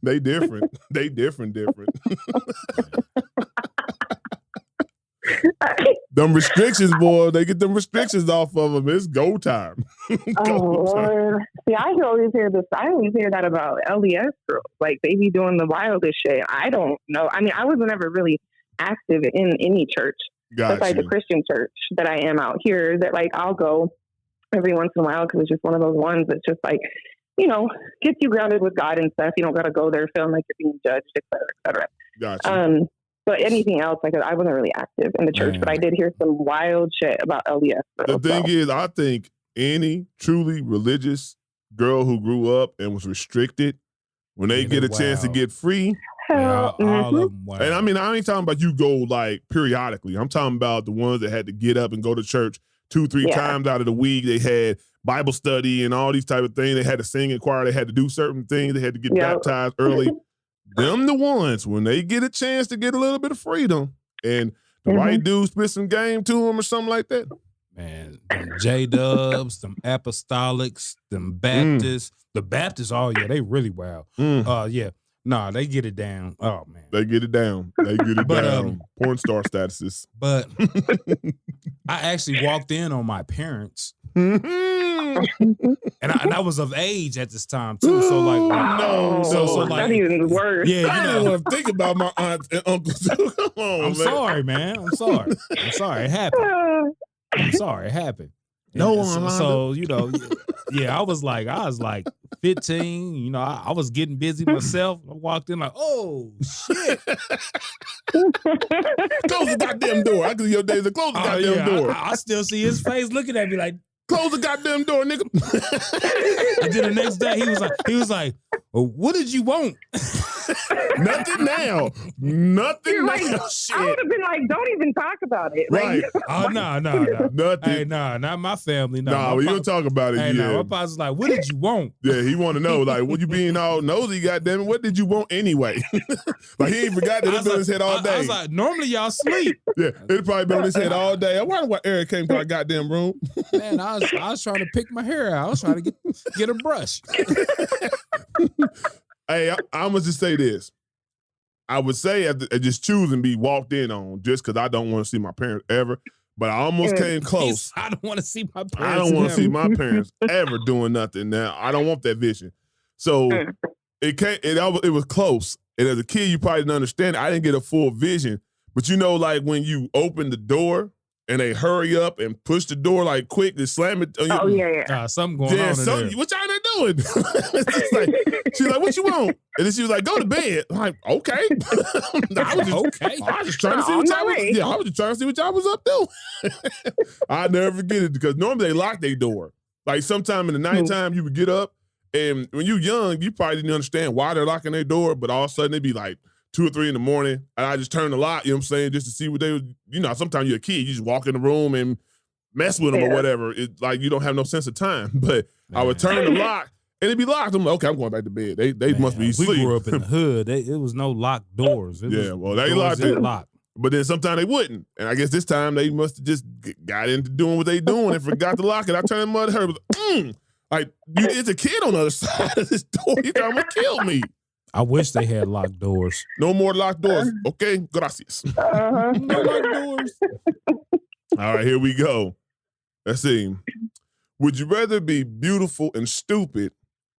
they different. They different. Them restrictions, boy, they get them restrictions off of them. It's go time. oh, Go time. Lord. See, I always hear that about LDS girls. Like, they be doing the wildest shit. I don't know. I mean, I wasn't ever really active in any church besides the Christian church that I am out here. That like I'll go every once in a while because it's just one of those ones that's just like, gets you grounded with God and stuff. You don't got to go there feeling like you're being judged, et cetera, et cetera. Gotcha. But anything else, like I wasn't really active in the church, but I did hear some wild shit about LDS girls. The thing is, I think any truly religious girl who grew up and was restricted, when they get a chance to get free, all of them, and I mean, I ain't talking about you go like periodically. I'm talking about the ones that had to get up and go to church 2-3 times out of the week. They had Bible study and all these type of things. They had to sing in choir. They had to do certain things. They had to get baptized early. Them the ones, when they get a chance to get a little bit of freedom and the right dude spit some game to them or something like that. Man, them J-Dubs, them Apostolics, them Baptists. The Baptists, oh yeah, they really wild. Yeah. Nah, they get it down. Oh, man. They get it down. They get it down. Porn star statuses. But I actually walked in on my parents. and I was of age at this time too. So like, so like, that's even worse. Yeah, I didn't want to think about my aunts and uncles. Come on, I'm sorry, man. I'm sorry. It happened. I'm sorry, it happened. No, so I was like 15. I was getting busy myself. I walked in like, oh shit! Close the goddamn door. I give your days to close the goddamn door. I still see his face looking at me like, close the goddamn door, nigga. And then the next day he was like, well, what did you want? Nothing now. Nothing like, now. Shit. I would have been like, don't even talk about it. Right. Oh, no. Nothing. Hey, not my family. Nah, we don't talk about it. Hey, yeah. my pops was like, what did you want? Yeah, he want to know, like, what you being all nosy, goddamn it, what did you want anyway? Like, he ain't forgot that it's been on his head all day. I was like, normally y'all sleep. Yeah, it probably been on his head all day. I wonder why Eric came to our goddamn room. Man, I was trying to pick my hair out. I was trying to get a brush. Hey, I'm going to just say this. I would say I just choose and be walked in on just because I don't want to see my parents ever. But I almost came close. I don't want to see my parents. I don't want to see my parents ever doing nothing now. I don't want that vision. So it was close. And as a kid, you probably didn't understand it. I didn't get a full vision. But like when you open the door and they hurry up and push the door like quick to slam it. Something going on in there. What y'all doing? She's like, what you want? And then she was like, go to bed. I'm like, okay. I was just trying to see what y'all was. Yeah, I was just trying to see what y'all was up to. I'll never forget it because normally they lock their door. Like sometime in the nighttime, you would get up, and when you're young, you probably didn't understand why they're locking their door, but all of a sudden it'd be like 2 or 3 in the morning, and I just turn the lock, you know what I'm saying, just to see what they would, sometimes you're a kid, you just walk in the room and mess with them or whatever. It's like you don't have no sense of time. But I would turn the lock, and it'd be locked. I'm like, okay, I'm going back to bed. They must be asleep. We grew up in the hood. It was no locked doors. They locked it. But then sometimes they wouldn't. And I guess this time they must have just got into doing what they doing and forgot to lock it. I turned the mother, her, like, it's a kid on the other side of this door. You're going to kill me. I wish they had locked doors. No more locked doors. Okay, gracias. No locked doors. All right, here we go. Let's see. Would you rather be beautiful and stupid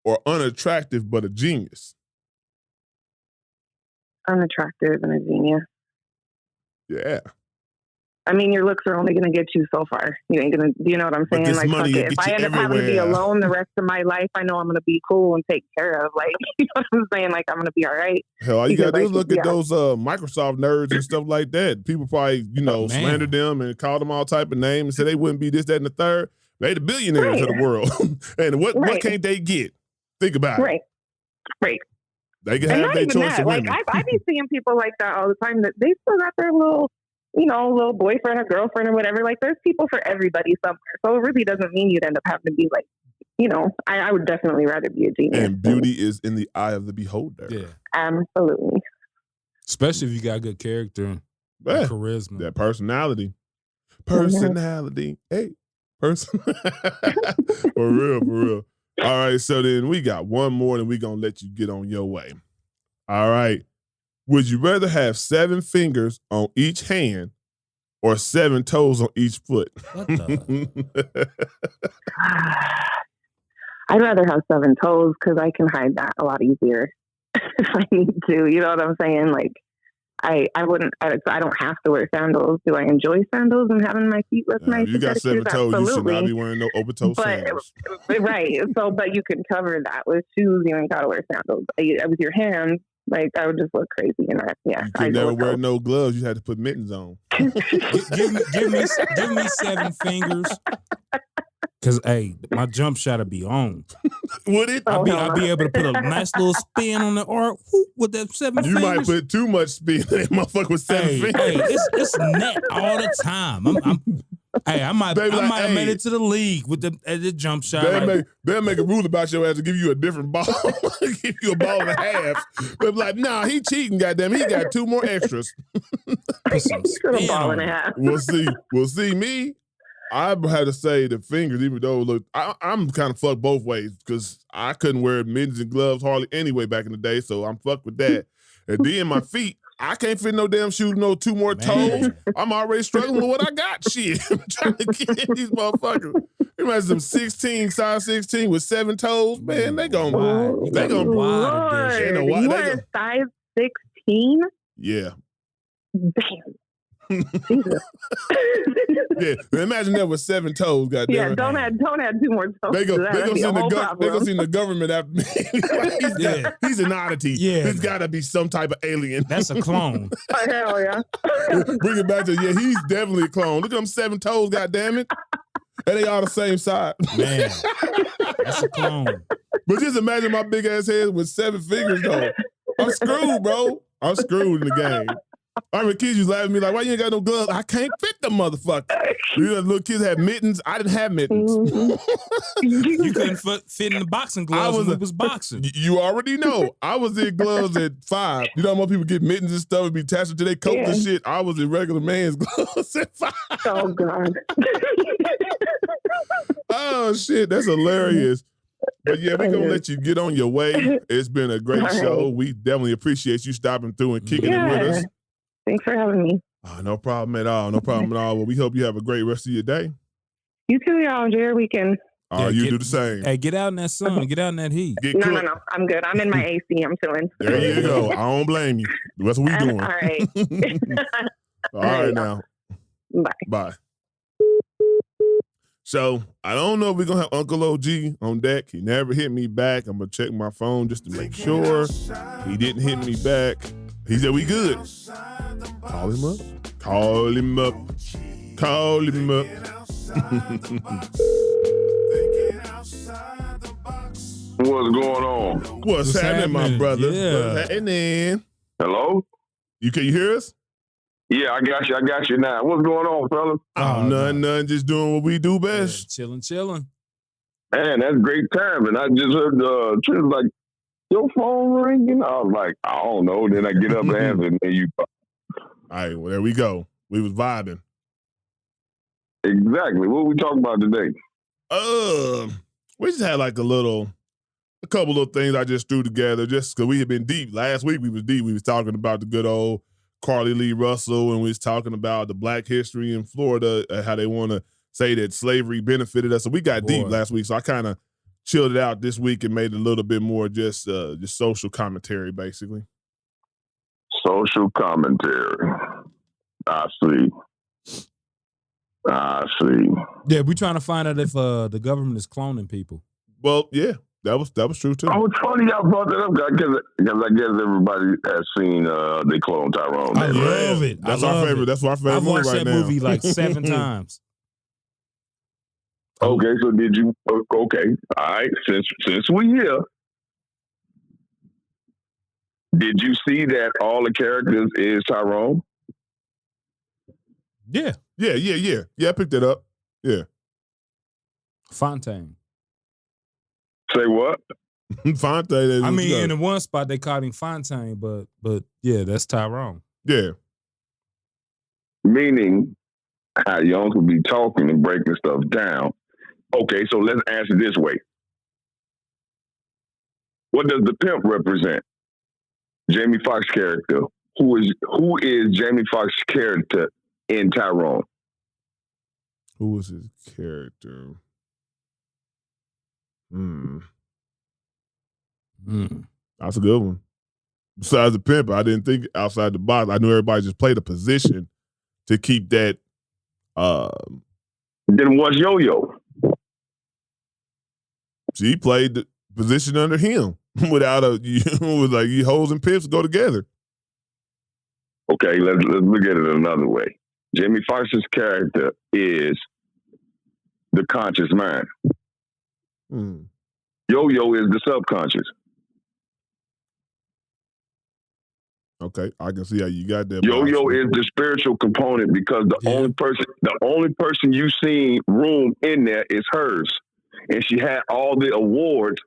or unattractive but a genius? Unattractive and a genius. Yeah. I mean, your looks are only going to get you so far. You ain't going to, do you know what I'm saying? Like, fuck it. If I end up having to be alone the rest of my life, I know I'm going to be cool and take care of. Like, you know what I'm saying? Like, I'm going to be all right. Hell, all you got to do is look at those Microsoft nerds and stuff like that. People probably, slandered them and called them all type of names and said they wouldn't be this, that, and the third. They the billionaires of the world. And what can't they get? Think about it. Right. They can have their choice of women. Like, I be seeing people like that all the time that they still got their little boyfriend or girlfriend or whatever. Like, there's people for everybody somewhere. So it really doesn't mean you'd end up having to be like, I would definitely rather be a genius. And beauty is in the eye of the beholder. Yeah. Absolutely. Especially if you got good character and charisma. That personality. Personality. Hey, person. For real. All right, so then we got one more and we're going to let you get on your way. All right. Would you rather have 7 fingers on each hand or 7 toes on each foot? What the? I'd rather have 7 toes because I can hide that a lot easier if I need to. You know what I'm saying? Like, I wouldn't. I don't have to wear sandals. Do I enjoy sandals and having my feet with my you got synthetic 7 shoes? toes. You should Absolutely. not be wearing no open toe But sandals. right, so but you can cover that with shoes. You ain't gotta wear sandals. With your hands, like I would just look crazy in that. Yeah, You could never wear no gloves. You had to put mittens on. give me 7 fingers. Cause hey, my jump shot'll be on. Would it? Oh, I'll be able to put a nice little spin on the arc with that 7 You fingers. might put too much spin in that motherfucker with 7 fingers. Hey, it's net all the time. I might have made it to the league with the jump shot. They'll make a rule about your ass to give you a different ball. Give you a ball and a half. They'll be like, nah, he cheating, goddamn. He got 2 more extras. Put some Put a spin ball on and a it. half. We'll see. Me, I had to say the fingers, even though look, I'm kind of fucked both ways because I couldn't wear mittens and gloves hardly anyway back in the day, so I'm fucked with that. And then my feet, I can't fit no damn shoe, no 2 more toes. Man. I'm already struggling with what I got. Shit, I'm trying to get these motherfuckers. Imagine some size 16 with 7 toes. Man, they gonna Wide. they gonna Lord, Ain't no why- you they are go- a size 16? yeah. Damn. Jesus. Yeah, imagine that with 7 toes, goddamn. Yeah, don't add 2 more toes. They to that. That'd gonna be a send whole they problem. gonna send the government after me. Yeah. He's an oddity. Yeah. There's gotta be some type of alien. That's a clone. Oh, hell yeah. Bring it back to he's definitely a clone. Look at them 7 toes, goddamn it. And they all the same size. Man, that's a clone. But just imagine my big ass head with 7 fingers though. I'm screwed, bro. I'm screwed in the game. I remember kids used to laugh at me like, why you ain't got no gloves? I can't fit the motherfucker. You know, little kids had mittens. I didn't have mittens. You couldn't fit in the boxing gloves when we was boxing. You already know. I was in gloves at 5. You know how most people get mittens and stuff and be attached to their coats and Yeah. shit? I was in regular man's gloves at 5. Oh, God. Oh, shit. That's hilarious. But yeah, we're going to let you get on your way. It's been a great All right. show. We definitely appreciate you stopping through and kicking it with Yeah. us. Thanks for having me. Oh, no problem at all. No problem at all. Well, we hope you have a great rest of your day. You too, y'all. Enjoy your weekend. Yeah, You get- do the same. Hey, get out in that sun. Get out in that heat. Get No. cooked. I'm good. I'm in my AC. I'm chilling. There you go. I don't blame you. That's what we doing. All right. All right now. Bye. Bye. So I don't know if we're gonna have Uncle OG on deck. He never hit me back. I'm gonna check my phone just to make sure he didn't hit me back. He said we good. Call him up. Call him up. Call him up. What's going on? What's happening, my happening? brother? Yeah. What's happening? Hello? Can you hear us? Yeah, I got you now. What's going on, fellas? Oh, nothing. Just doing what we do best. Chilling. Man, that's great time. And I just heard Trish like, your phone ringing? I was like, I don't know. Then I get up and answer, and then you. All right, well, there we go. We was vibing. Exactly. What we talking about today? We just had like a couple of things I just threw together just because we had been deep. Last week we was deep. We was talking about the good old Carly Lee Russell, and we was talking about the Black history in Florida, how they want to say that slavery benefited us. So we got deep last week. So I kind of chilled it out this week and made it a little bit more just social commentary, basically. Social commentary. I see. Yeah, we trying to find out if the government is cloning people. Well, yeah, that was true too. Oh, it's funny y'all brought that up because I guess everybody has seen They Clone Tyrone. I love it. That's I our love favorite. it. That's our favorite I've movie watched right that now. movie like 7 times. Okay, so did you? Okay, all right. Since we here, did you see that all the characters is Tyrone? Yeah. Yeah. I picked it up. Yeah. Fontaine. Say what? Fontaine. I mean, in the one spot they called him Fontaine, but yeah, that's Tyrone. Yeah. Meaning, how your uncle be talking and breaking stuff down. Okay, so let's answer this way. What does the pimp represent? Jamie Foxx character. Who is Jamie Foxx's character in Tyrone? Who was his character? That's a good one. besides the pimp, I didn't think outside the box. I knew everybody just played a position to keep that. Then what's Yo-Yo? She played the position under him without was like you hoes and pimps go together. Okay, let's look at it another way. Jamie Foxx's character is the conscious mind. Yo-Yo is the subconscious. Okay, I can see how you got that. Yo-Yo is the spiritual component because the only person you see room in there is hers, and she had all the awards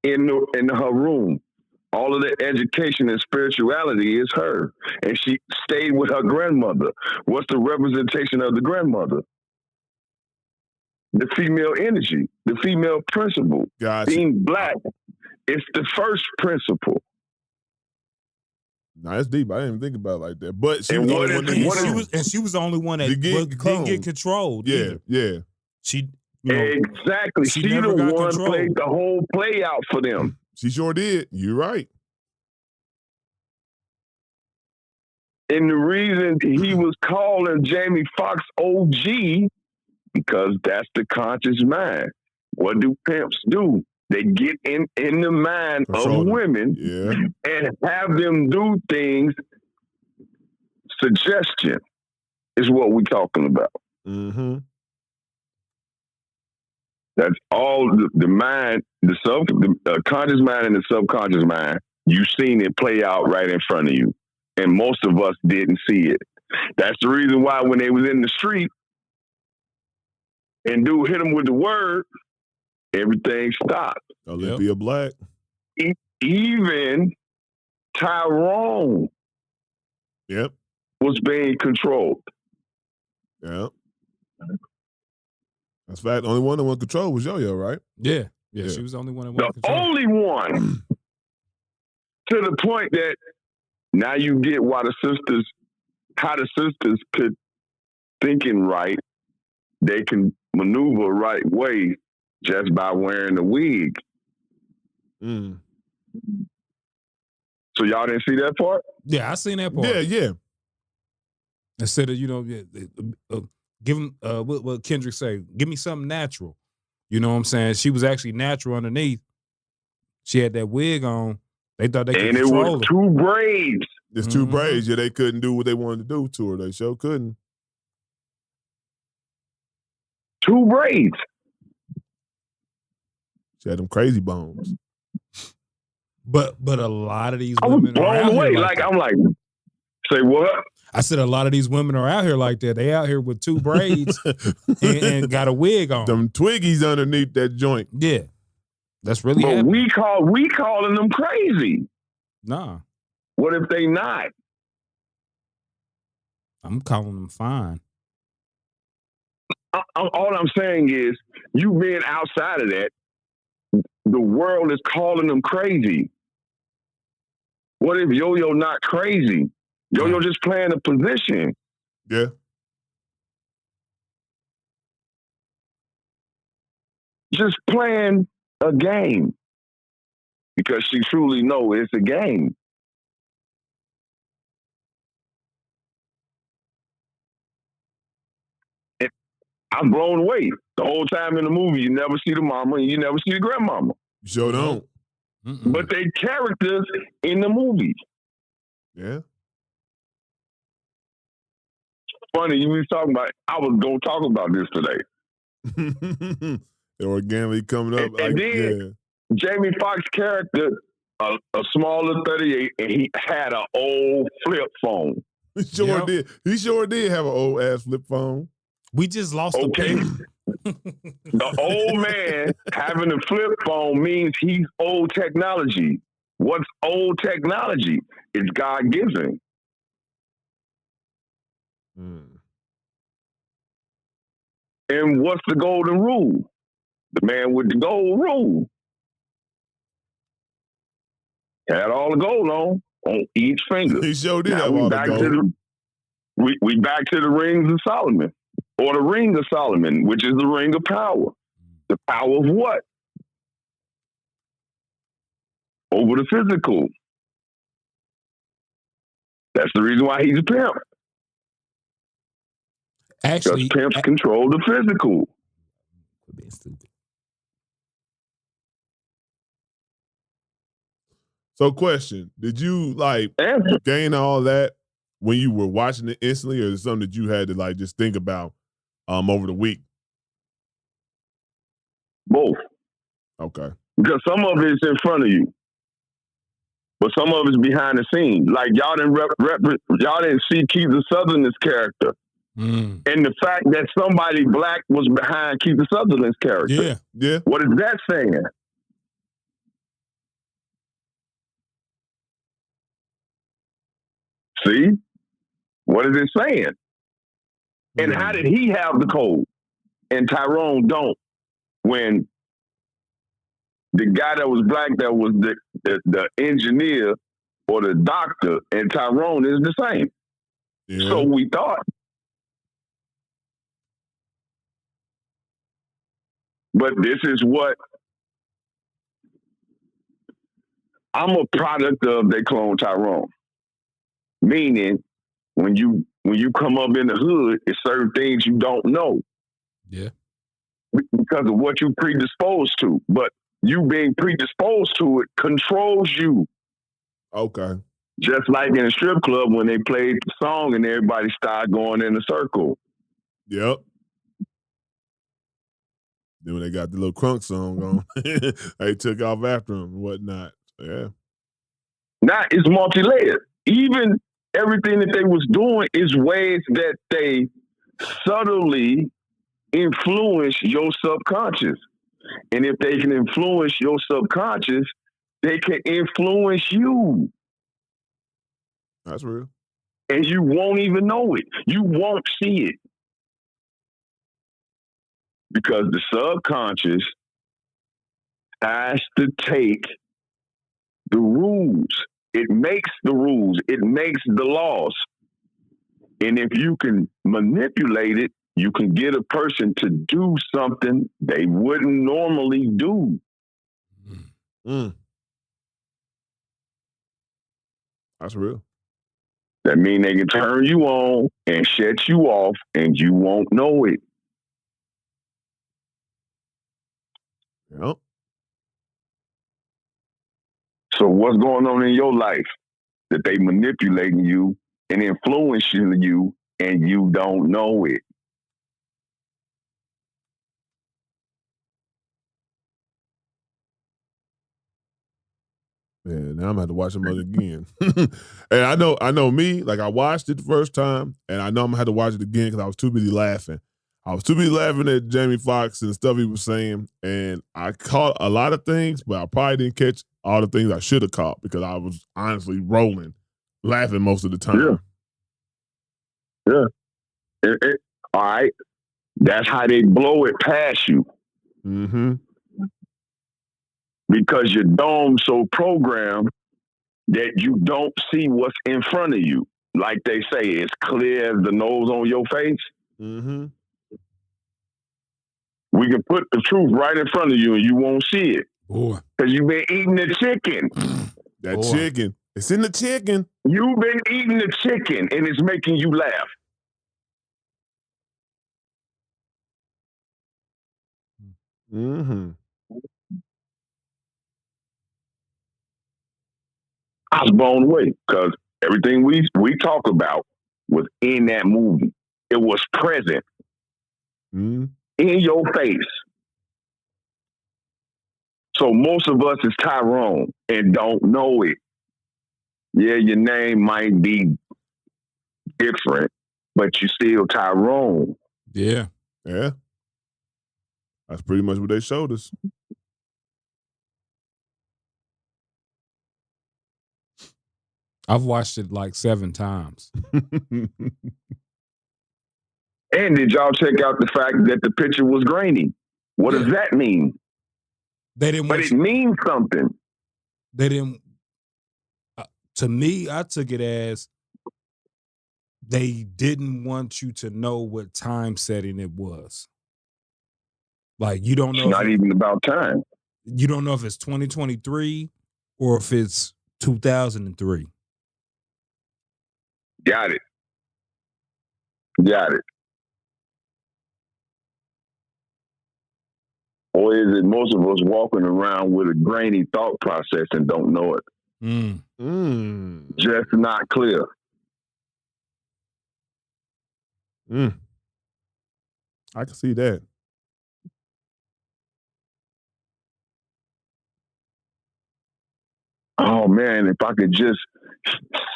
in her room. All of the education and spirituality is her, and she stayed with her grandmother. What's the representation of the grandmother? The female energy, the female principle. Gotcha. Being black, it's the first principle. Nah, that's deep. I didn't even think about it like that. But she And was the what only if- one what that She was the only one that To get didn't get controlled. Yeah, either. yeah. She, you know, Exactly. she She never the got one control. played the whole play out for them. She sure did. You're right. And the reason he was calling Jamie Foxx OG, because that's the conscious mind. What do pimps do? They get in the mind Control of them. women Yeah. and have them do things. Suggestion is what we're talking about. Mm-hmm. That's all the mind, the conscious mind and the subconscious mind. You've seen it play out right in front of you. And most of us didn't see it. That's the reason why when they was in the street and dude hit them with the word, everything stopped. Olympia Black. Even Tyrone Yep. was being controlled. Yep. That's fact. The only one that won control was Yo-Yo, right? yeah, Yeah. she was the only one that The wanted control. only one, to the point that now you get how the sisters could, thinking right, they can maneuver right way just by wearing the wig. Mm. So y'all didn't see that part? Yeah, I seen that part. Yeah, yeah. Instead of give him what Kendrick say, give me something natural. You know what I'm saying? She was actually natural underneath. She had that wig on. They thought they could And it control was her. 2 braids. There's 2 Mhm. braids. Yeah, they couldn't do what they wanted to do to her. They sure couldn't. 2 braids. She had them crazy bones. But a lot of these I was women are out blown away. here Like, that. I'm like, say what? I said a lot of these women are out here like that. They out here with 2 braids and got a wig on. Them twiggies underneath that joint. Yeah, that's really But happening. we calling them crazy. Nah, What if they not? I'm calling them fine. All I'm saying is, you being outside of that, the world is calling them crazy. What if Yo-Yo not crazy? Yo-Yo just playing a position. Yeah. Just playing a game. Because she truly knows it's a game. And I'm blown away. The whole time in the movie, you never see the mama and you never see the grandmama. You sure don't. Mm-mm. But they characters in the movie. Yeah. Funny, you was talking about, I was going to talk about this today. It organically coming up. And then- Jamie Foxx's character, a smaller 38, and he had an old flip phone. He sure Yep. did. He sure did have an old ass flip phone. We just lost Okay. The old man having a flip phone means he's old technology. What's old technology? It's God given. And what's the golden rule? The man with the gold rule had all the gold on each finger. He sure did Now have we all the back gold. to we back to the rings of Solomon, or the ring of Solomon, which is the ring of power. The power of what? Over the physical. That's the reason why he's a pimp. Because Actually, pimps control the physical. being stupid. So, question: did you like Answer. gain all that when you were watching it instantly, or is it something that you had to like just think about over the week? Both. Okay. Because some of it's in front of you, but some of it's behind the scenes. Like y'all didn't see Keith Sutherland's character, and the fact that somebody black was behind Keith Sutherland's character. Yeah. Yeah. What is that saying? See? What is it saying? And how did he have the code and Tyrone don't? When the guy that was black, that was the engineer or the doctor, and Tyrone is the same. Yeah. So we thought. But this is what I'm a product of. They clone Tyrone. Meaning, when you come up in the hood, it's certain things you don't know. Yeah. Because of what you predisposed to. But you being predisposed to it controls you. Okay. Just like in a strip club when they played the song and everybody started going in a circle. Yep. Then when they got the little crunk song on, they took off after him and whatnot. Yeah. Now it's multi-layered. Even everything that they was doing is ways that they subtly influence your subconscious. And if they can influence your subconscious, they can influence you. That's real. And you won't even know it. You won't see it. Because the subconscious has to take the rules. It makes the rules. It makes the laws. And if you can manipulate it, you can get a person to do something they wouldn't normally do. Mm. That's real. That means they can turn you on and shut you off, and you won't know it. Yep. So what's going on in your life that they manipulating you and influencing you, and you don't know it? Yeah, now I'm gonna have to watch them again. And I know me, like I watched it the first time, and I know I'm gonna have to watch it again because I was too busy laughing. I was too busy laughing at Jamie Foxx and stuff he was saying, and I caught a lot of things, but I probably didn't catch all the things I should have caught because I was honestly rolling, laughing most of the time. Yeah. All right. That's how they blow it past you. Mm-hmm. Because your dome's so programmed that you don't see what's in front of you. Like they say, it's clear as the nose on your face. Mm-hmm. We can put the truth right in front of you and you won't see it. Because you've been eating the chicken. That chicken. It's in the chicken. You've been eating the chicken and it's making you laugh. Mm-hmm. I was blown away because everything we talk about was in that movie. It was present in your face. So most of us is Tyrone and don't know it. Yeah, your name might be different, but you still Tyrone. Yeah. Yeah. That's pretty much what they showed us. I've watched it like 7 times. And did y'all check out the fact that the picture was grainy? What does that mean? They didn't. But it means something. They didn't. To me, I took it as they didn't want you to know what time setting it was. Like you don't know. It's not even about time. You don't know if it's 2023 or if it's 2003. Got it. Got it. Or is it most of us walking around with a grainy thought process and don't know it? Just not clear. I can see that. Oh man, if I could just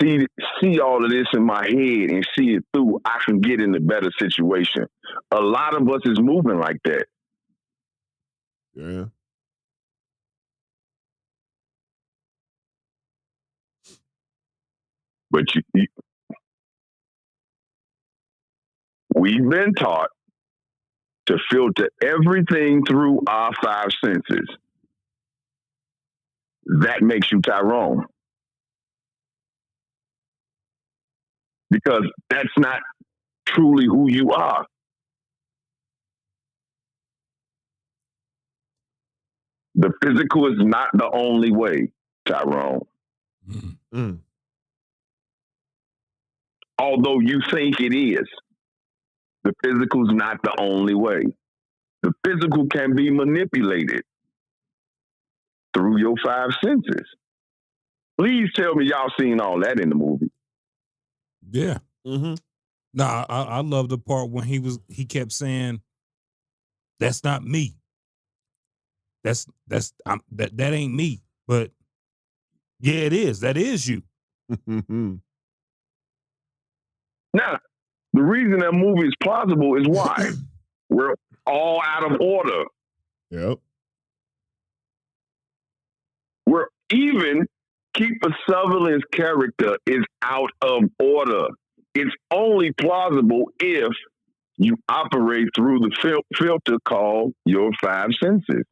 see all of this in my head and see it through, I can get in a better situation. A lot of us is moving like that. Yeah. But we've been taught to filter everything through our five senses. That makes you Tyrone. Because that's not truly who you are. The physical is not the only way, Tyrone. Although you think it is, the physical is not the only way. The physical can be manipulated through your five senses. Please tell me y'all seen all that in the movie. Yeah. Nah, I love the part when he kept saying, "That's not me. That ain't me." But yeah, it is. That is you. Now, the reason that movie is plausible is why we're all out of order. Yep. We're even Kiefer Sutherland's character is out of order. It's only plausible if you operate through the filter called your five senses.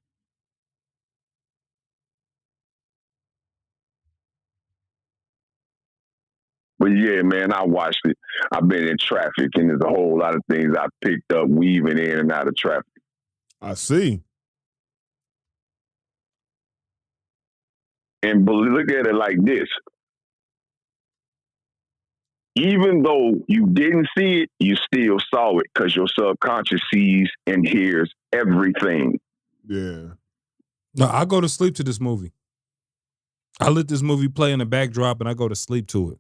But yeah, man, I watched it. I've been in traffic, and there's a whole lot of things I picked up weaving in and out of traffic. I see. And look at it like this. Even though you didn't see it, you still saw it because your subconscious sees and hears everything. Yeah. No, I go to sleep to this movie. I let this movie play in the backdrop and I go to sleep to it.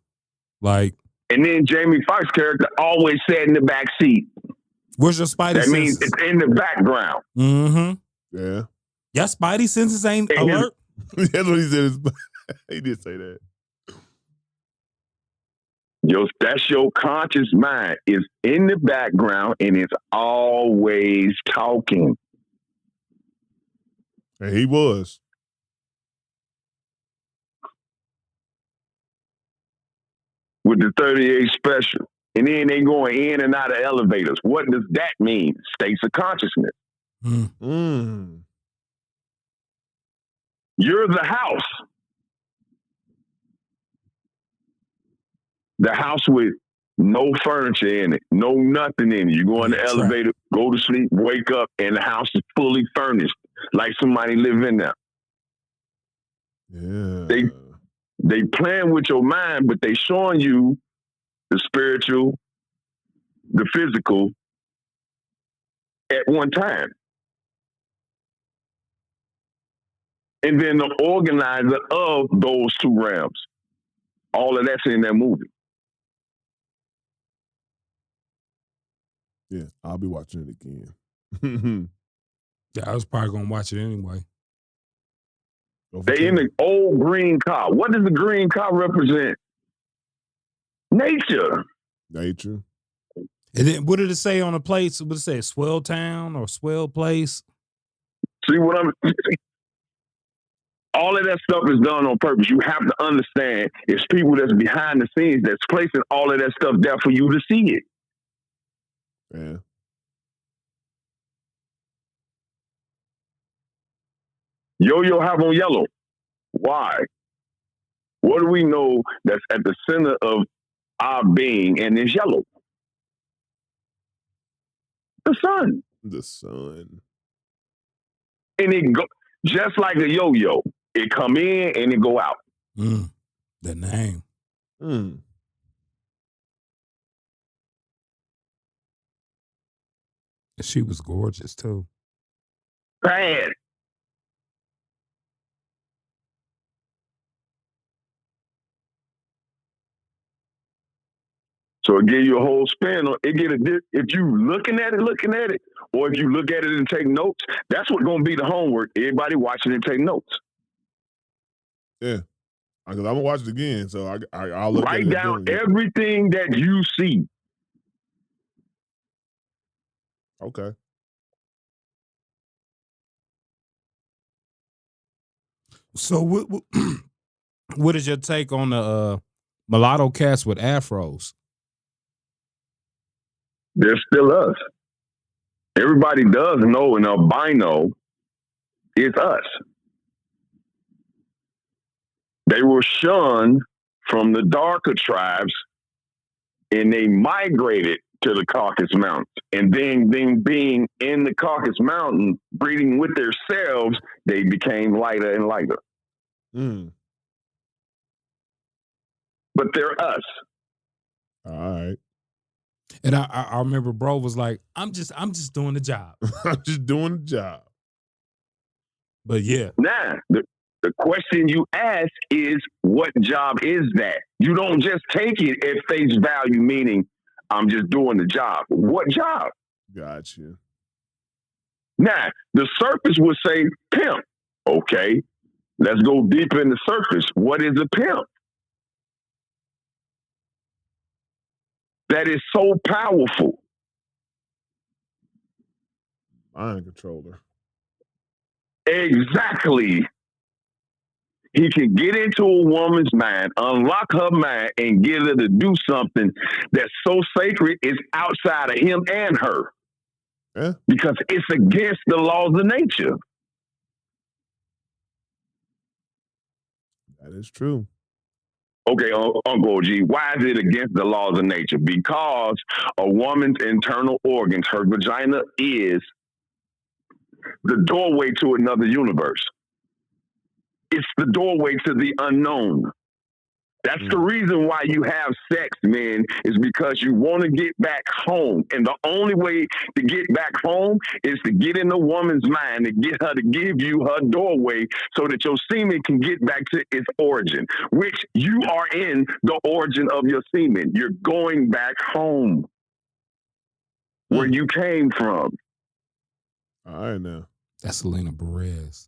Like, and then Jamie Foxx's character always sat in the back seat. Where's your spidey senses? That means it's in the background. Yeah. Your spidey senses ain't alert? That's what he said. He did say that. That's your conscious mind. It's in the background and it's always talking. And he was. With the 38 special. And then they going in and out of elevators. What does that mean? States of consciousness. You're the house. The house with no furniture in it, no nothing in it. You go in the elevator, go to sleep, wake up, and the house is fully furnished, like somebody live in there. Yeah. They playing with your mind, but they showing you the spiritual, the physical at one time. And then the organizer of those two realms. All of that's in that movie. Yeah, I'll be watching it again. Yeah, I was probably going to watch it anyway. They in the old green car. What does the green car represent? Nature. Nature. And then what did it say on the plates? What did it say? Swell Town or Swell Place? See what I'm... All of that stuff is done on purpose. You have to understand it's people that's behind the scenes that's placing all of that stuff there for you to see it. Yeah. Yo-Yo have on yellow. Why? What do we know that's at the center of our being and is yellow? The sun. The sun. And it go just like a yo-yo. It come in and it go out. The name. She was gorgeous too. Bad. So it give you a whole spin. If you looking at it, or if you look at it and take notes, that's what's gonna be the homework. Everybody watching and take notes. Yeah, because I'm gonna watch it again. So I'll look Write at it down again. everything that you see. Okay. So what is your take on the mulatto cats with afros? They're still us. Everybody does know an albino is us. They were shunned from the darker tribes, and they migrated to the Caucasus Mountains. And then being in the Caucasus Mountain, breeding with themselves, they became lighter and lighter. Mm. But they're us. All right. And I remember bro was like, I'm just doing the job. I'm just doing the job. But yeah. Now, the question you ask is, what job is that? You don't just take it at face value, meaning I'm just doing the job. What job? Gotcha. Now, the surface would say pimp. Okay, let's go deeper in the surface. What is a pimp? That is so powerful. Mind controller. Exactly. He can get into a woman's mind, unlock her mind, and get her to do something that's so sacred it's outside of him and her. Yeah. Because it's against the laws of nature. That is true. Okay, Uncle G, why is it against the laws of nature? Because a woman's internal organs, her vagina, is the doorway to another universe. It's the doorway to the unknown. That's the reason why you have sex, man, is because you want to get back home. And the only way to get back home is to get in the woman's mind and get her to give you her doorway so that your semen can get back to its origin, which you are in the origin of your semen. You're going back home where you came from. All right, now. That's Selena Perez.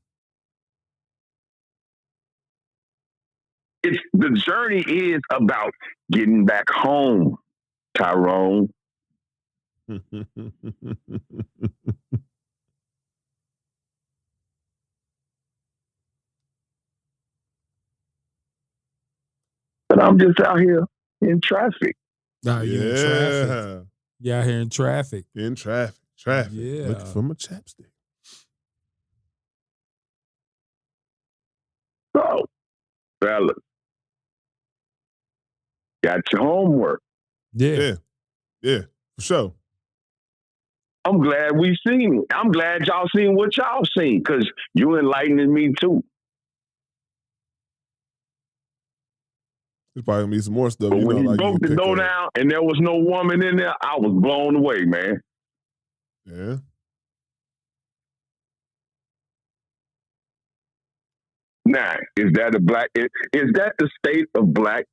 The journey is about getting back home, Tyrone. But I'm just out here in traffic. Nah, you in traffic. You out here in traffic. In traffic. Traffic. Yeah. Looking for my chapstick. So, fellas, got your homework. Yeah. Yeah, for sure. I'm glad we seen it. I'm glad y'all seen what y'all seen, because you enlightening me too. There's probably gonna be some more stuff. But you when know, he like broke you the door down and there was no woman in there, I was blown away, man. Yeah. Now, is that the state of black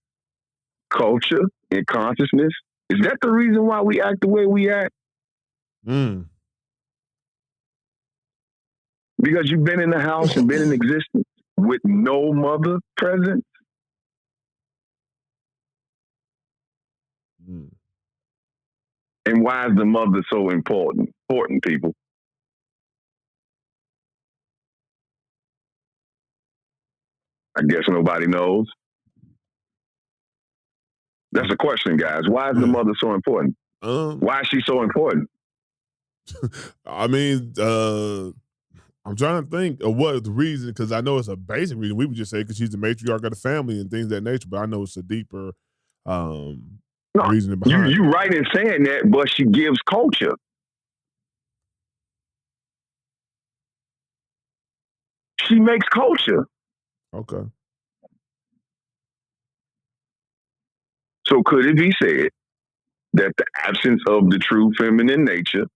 culture and consciousness? Is that the reason why we act the way we act? Because you've been in the house and been in existence with no mother present? And why is the mother so important? Important, people. I guess nobody knows. That's a question, guys. Why is the mother so important? Why is she so important? I mean, I'm trying to think of what the reason, because I know it's a basic reason. We would just say because she's the matriarch of the family and things of that nature, but I know it's a deeper reason behind it. You right in saying that, but she gives culture. She makes culture. Okay. So could it be said that the absence of the true feminine nature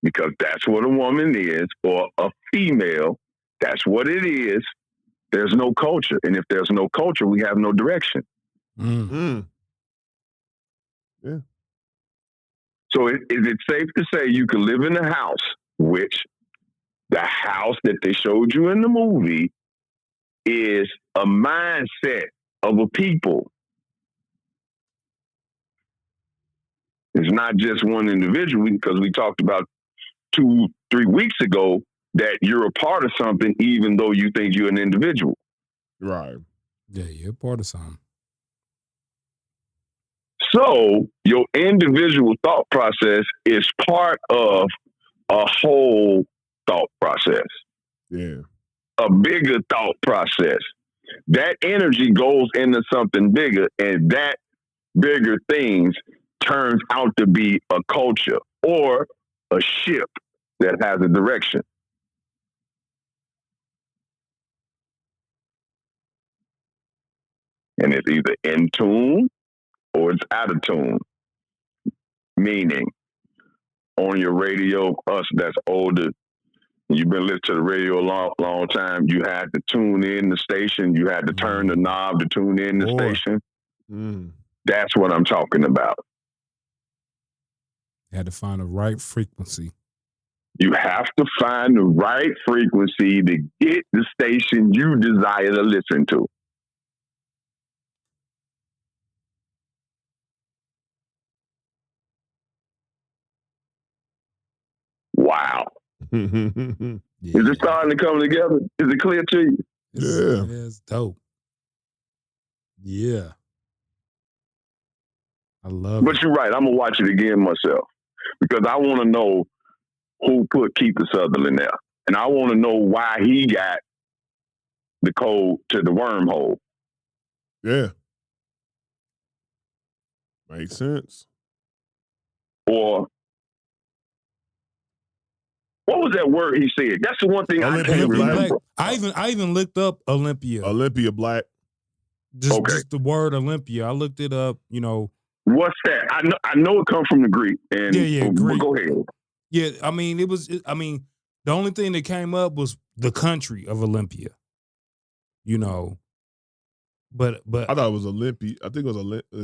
because that's what a woman is, or a female. That's what it is. There's no culture. And if there's no culture, we have no direction. Mm. So is it safe to say you can live in a house, which the house that they showed you in the movie is a mindset of a people. It's not just one individual, because we talked about 2-3 weeks ago that you're a part of something even though you think you're an individual. Right. Yeah, you're part of something. So your individual thought process is part of a whole thought process, Yeah. a bigger thought process. That energy goes into something bigger, and that bigger things turns out to be a culture or a ship that has a direction. And it's either in tune or it's out of tune. Meaning, on your radio, us that's older, you've been listening to the radio a long time, you had to tune in the station, you had to turn the knob to tune in the station. Mm. That's what I'm talking about. You had to find the right frequency. You have to find the right frequency to get the station you desire to listen to. Wow. Yeah. Is it starting to come together? Is it clear to you? It's dope. Yeah. I love it. But you're right. I'm going to watch it again myself because I want to know who put Kiefer Sutherland there. And I want to know why he got the code to the wormhole. Yeah. Makes sense. Or what was that word he said? That's the one thing I Olympia can't Black. remember. I even looked up Olympia. Olympia Black. Just the word Olympia. I looked it up, you know. What's that? I know it comes from the Greek. And Yeah, Greek. Go ahead. Yeah, I mean, the only thing that came up was the country of Olympia. You know. But I thought it was Olympia. I think it was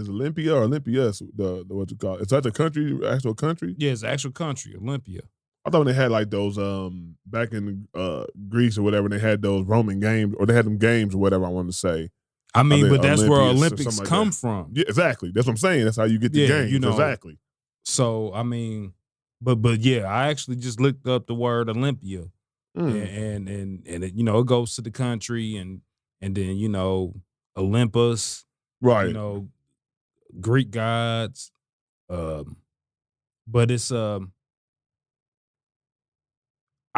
Olympia or Olympias, the what you call it. Is that the country, actual country? yeah, it's the actual country, Olympia. I thought when they had like those back in Greece or whatever, they had those Roman games, or they had them games or whatever I wanted to say. I mean, but that's where Olympias or Olympics something like come that. from. Yeah, exactly. That's what I'm saying. That's how you get the Yeah, games. you know. Exactly. So I mean, but yeah, I actually just looked up the word Olympia, and it, you know, it goes to the country, and then, you know, Olympus, Right. you know, Greek gods, but it's I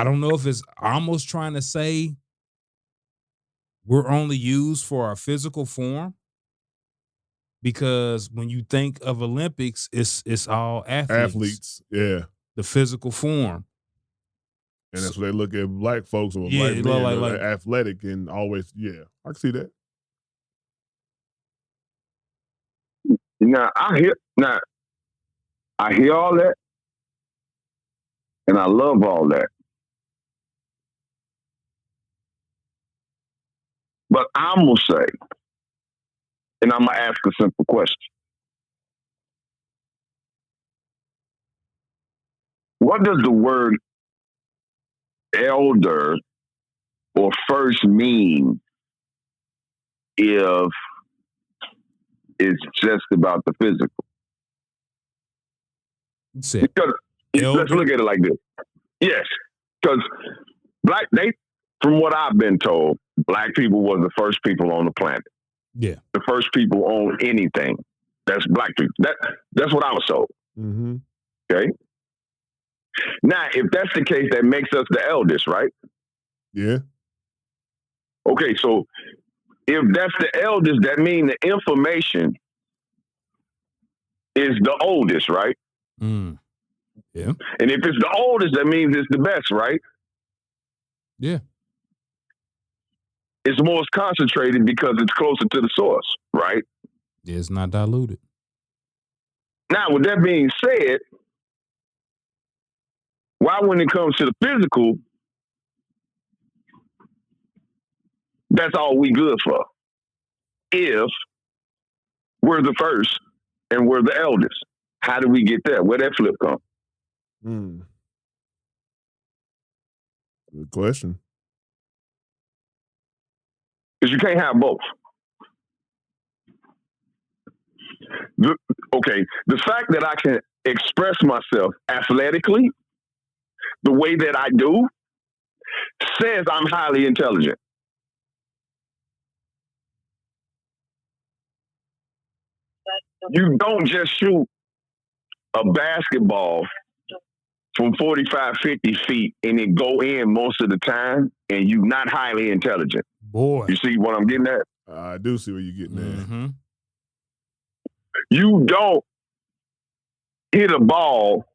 don't know if it's almost trying to say we're only used for our physical form, because when you think of Olympics, it's all athletes. Yeah. The physical form. And that's what they look at black folks or Yeah, black men, like they're athletic and always, yeah. I can see that. Now I hear all that, and I love all that. But I'm gonna say, and I'm gonna ask a simple question: what does the word elder or first mean if it's just about the physical? Because let's look at it like this. Yes, because from what I've been told, black people was the first people on the planet. Yeah. The first people on anything. That's black people. That's what I was told. Mm-hmm. Okay. Now, if that's the case, that makes us the eldest, right? Yeah. Okay, so if that's the eldest, that means the information is the oldest, right? Mm. Yeah. And if it's the oldest, that means it's the best, right? Yeah. It's most concentrated because it's closer to the source, right? Yeah, it's not diluted. Now, with that being said, Why, when it comes to the physical, that's all we good for? If we're the first and we're the eldest, how do we get that? Where that flip come? Good question. Because you can't have both. The fact that I can express myself athletically the way that I do says I'm highly intelligent. You don't just shoot a basketball from 45, 50 feet and it go in most of the time and you're not highly intelligent. Boy. You see what I'm getting at? I do see where you're getting at. Mm-hmm. You don't hit a ball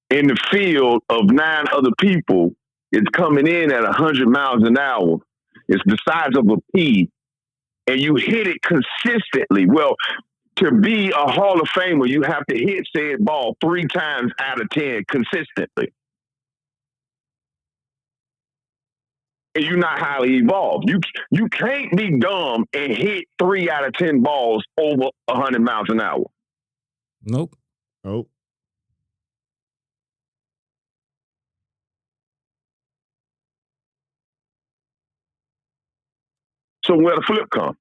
in the field of 9 other people. It's coming in at 100 miles an hour. It's the size of a pea. And you hit it consistently. Well, to be a Hall of Famer, you have to hit said ball 3 times out of 10 consistently. And you're not highly evolved. You can't be dumb and hit 3 out of 10 balls over 100 miles an hour. Nope. Oh. So where the flip come?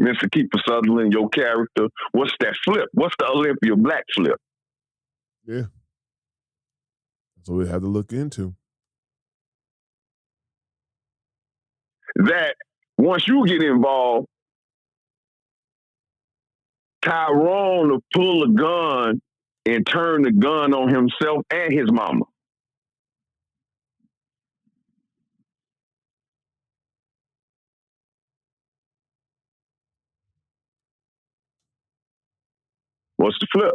Mr. Kiefer Sutherland, your character, what's that flip? What's the Olympia Black flip? Yeah. That's what we have to look into. That once you get involved, Tyrone will pull a gun and turn the gun on himself and his mama. What's the flip?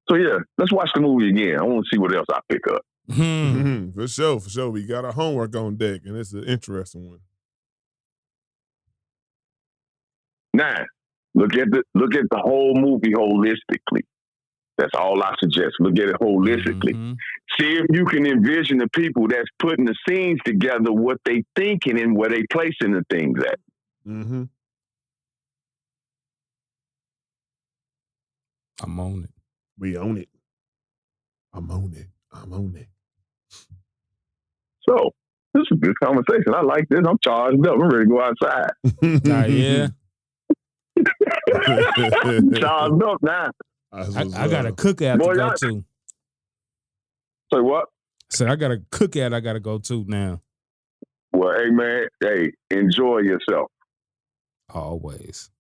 So yeah, let's watch the movie again. I want to see what else I pick up. For sure. We got our homework on deck, and it's an interesting one. 9, look at the whole movie holistically. That's all I suggest. Look at it holistically. Mm-hmm. See if you can envision the people that's putting the scenes together, what they thinking and where they placing the things at. Mm-hmm. I'm on it. We own it. I'm on it. So this is a good conversation. I like this. I'm charged up. I'm ready to go outside. Yeah. Charged up now. I got a cookout to go to. Say what? I got a cookout I got to go to now. Well, hey, man. Hey, enjoy yourself. Always.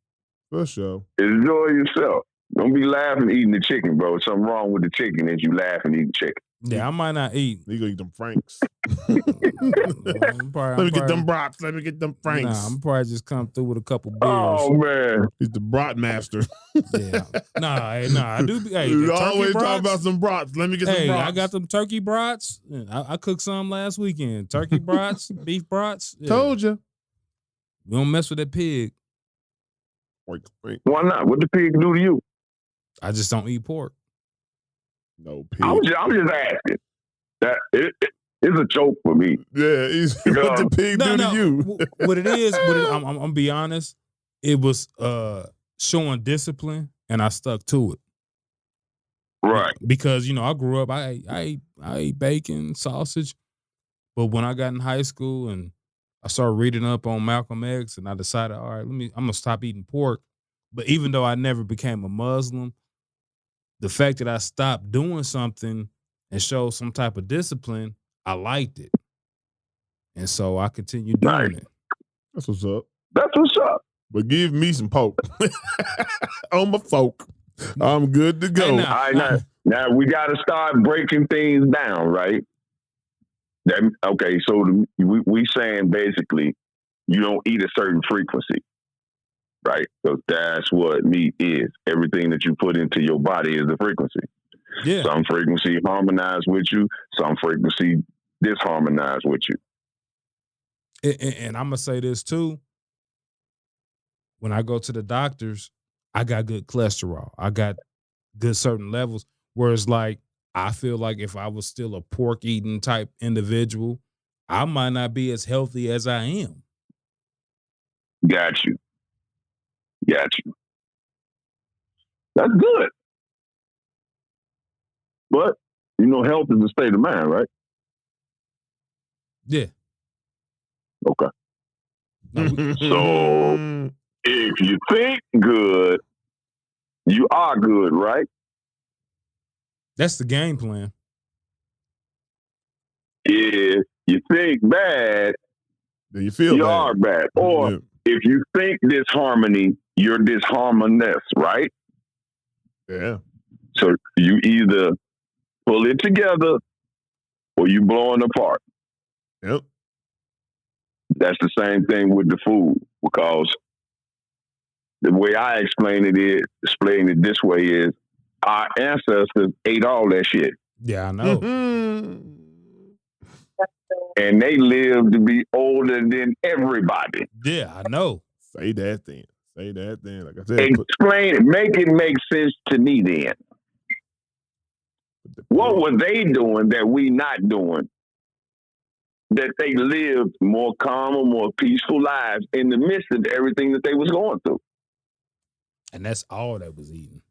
For sure. Enjoy yourself. Don't be laughing eating the chicken, bro. Something wrong with the chicken as you laugh and eat the chicken. Yeah, I might not eat. You gonna eat them Franks. Let me get them brats. Let me get them Franks. Nah, I'm probably just come through with a couple beers. Oh, man. He's the brat master. Yeah. Nah, I do. Hey, You the always turkey talk brats. about some brats. Let me get some brats. I got them turkey brats. I cooked some last weekend. Turkey brats, beef brats. Yeah. Told you. We don't mess with that pig. Wait. Why not? What the pig do to you? I just don't eat pork. No pig. I'm just asking. That it's a joke for me. Yeah, what the pig do to you? What it is, I'm gonna be honest. It was showing discipline, and I stuck to it. Right. Because I grew up. I ate bacon, sausage, but when I got in high school and I started reading up on Malcolm X, and I decided, all right, I'm gonna stop eating pork. But even though I never became a Muslim, the fact that I stopped doing something and showed some type of discipline, I liked it. And so I continued doing it. That's what's up. That's what's up. But give me some pork on my folk. I'm good to go. Hey, All right, now we got to start breaking things down, right? Okay, so we saying basically you don't eat a certain frequency, right? So that's what meat is. Everything that you put into your body is a frequency. Yeah. Some frequency harmonize with you. Some frequency disharmonize with you. And I'm going to say this too. When I go to the doctors, I got good cholesterol. I got good certain levels. Whereas like I feel like if I was still a pork eating type individual, I might not be as healthy as I am. Got you. That's good. But, health is a state of mind, right? Yeah. Okay. So, if you think good, you are good, right? That's the game plan. If you think bad, then you feel you bad. are bad. Or if you think disharmony, you're disharmonious, right? Yeah. So you either pull it together or you blowing apart. Yep. That's the same thing with the food, because the way I explain it this way is our ancestors ate all that shit. Yeah, I know. And they lived to be older than everybody. Yeah, I know. Say that then. Like I said, explain it. Make it make sense to me then. What were they doing that we not doing? That they lived more calmer, more peaceful lives in the midst of everything that they was going through. And that's all that was eating.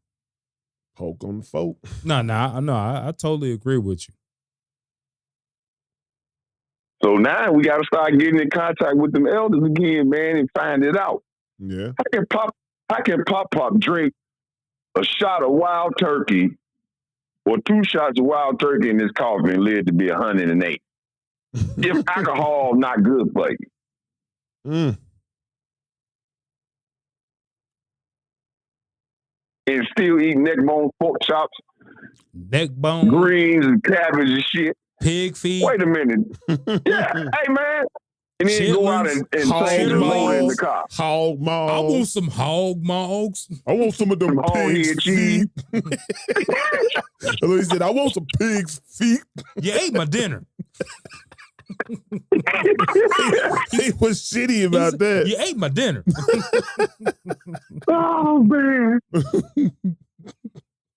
Poke on the folk. No, I totally agree with you. So now we got to start getting in contact with them elders again, man, and find it out. Yeah. How can Pop drink a shot of wild turkey or 2 shots of wild turkey in his coffee and live to be 108? If alcohol not good for you. And still eat neck bone, pork chops, neck bone, greens and cabbage and shit. Pig feet. Wait a minute. Yeah. Hey, man. And then go out and change the motor in the car. Hog maws. I want some hog maws. I want some of them pig's feet. He said, I want some pig's feet. You ate my dinner. He was shitty about that. You ate my dinner. Oh, man.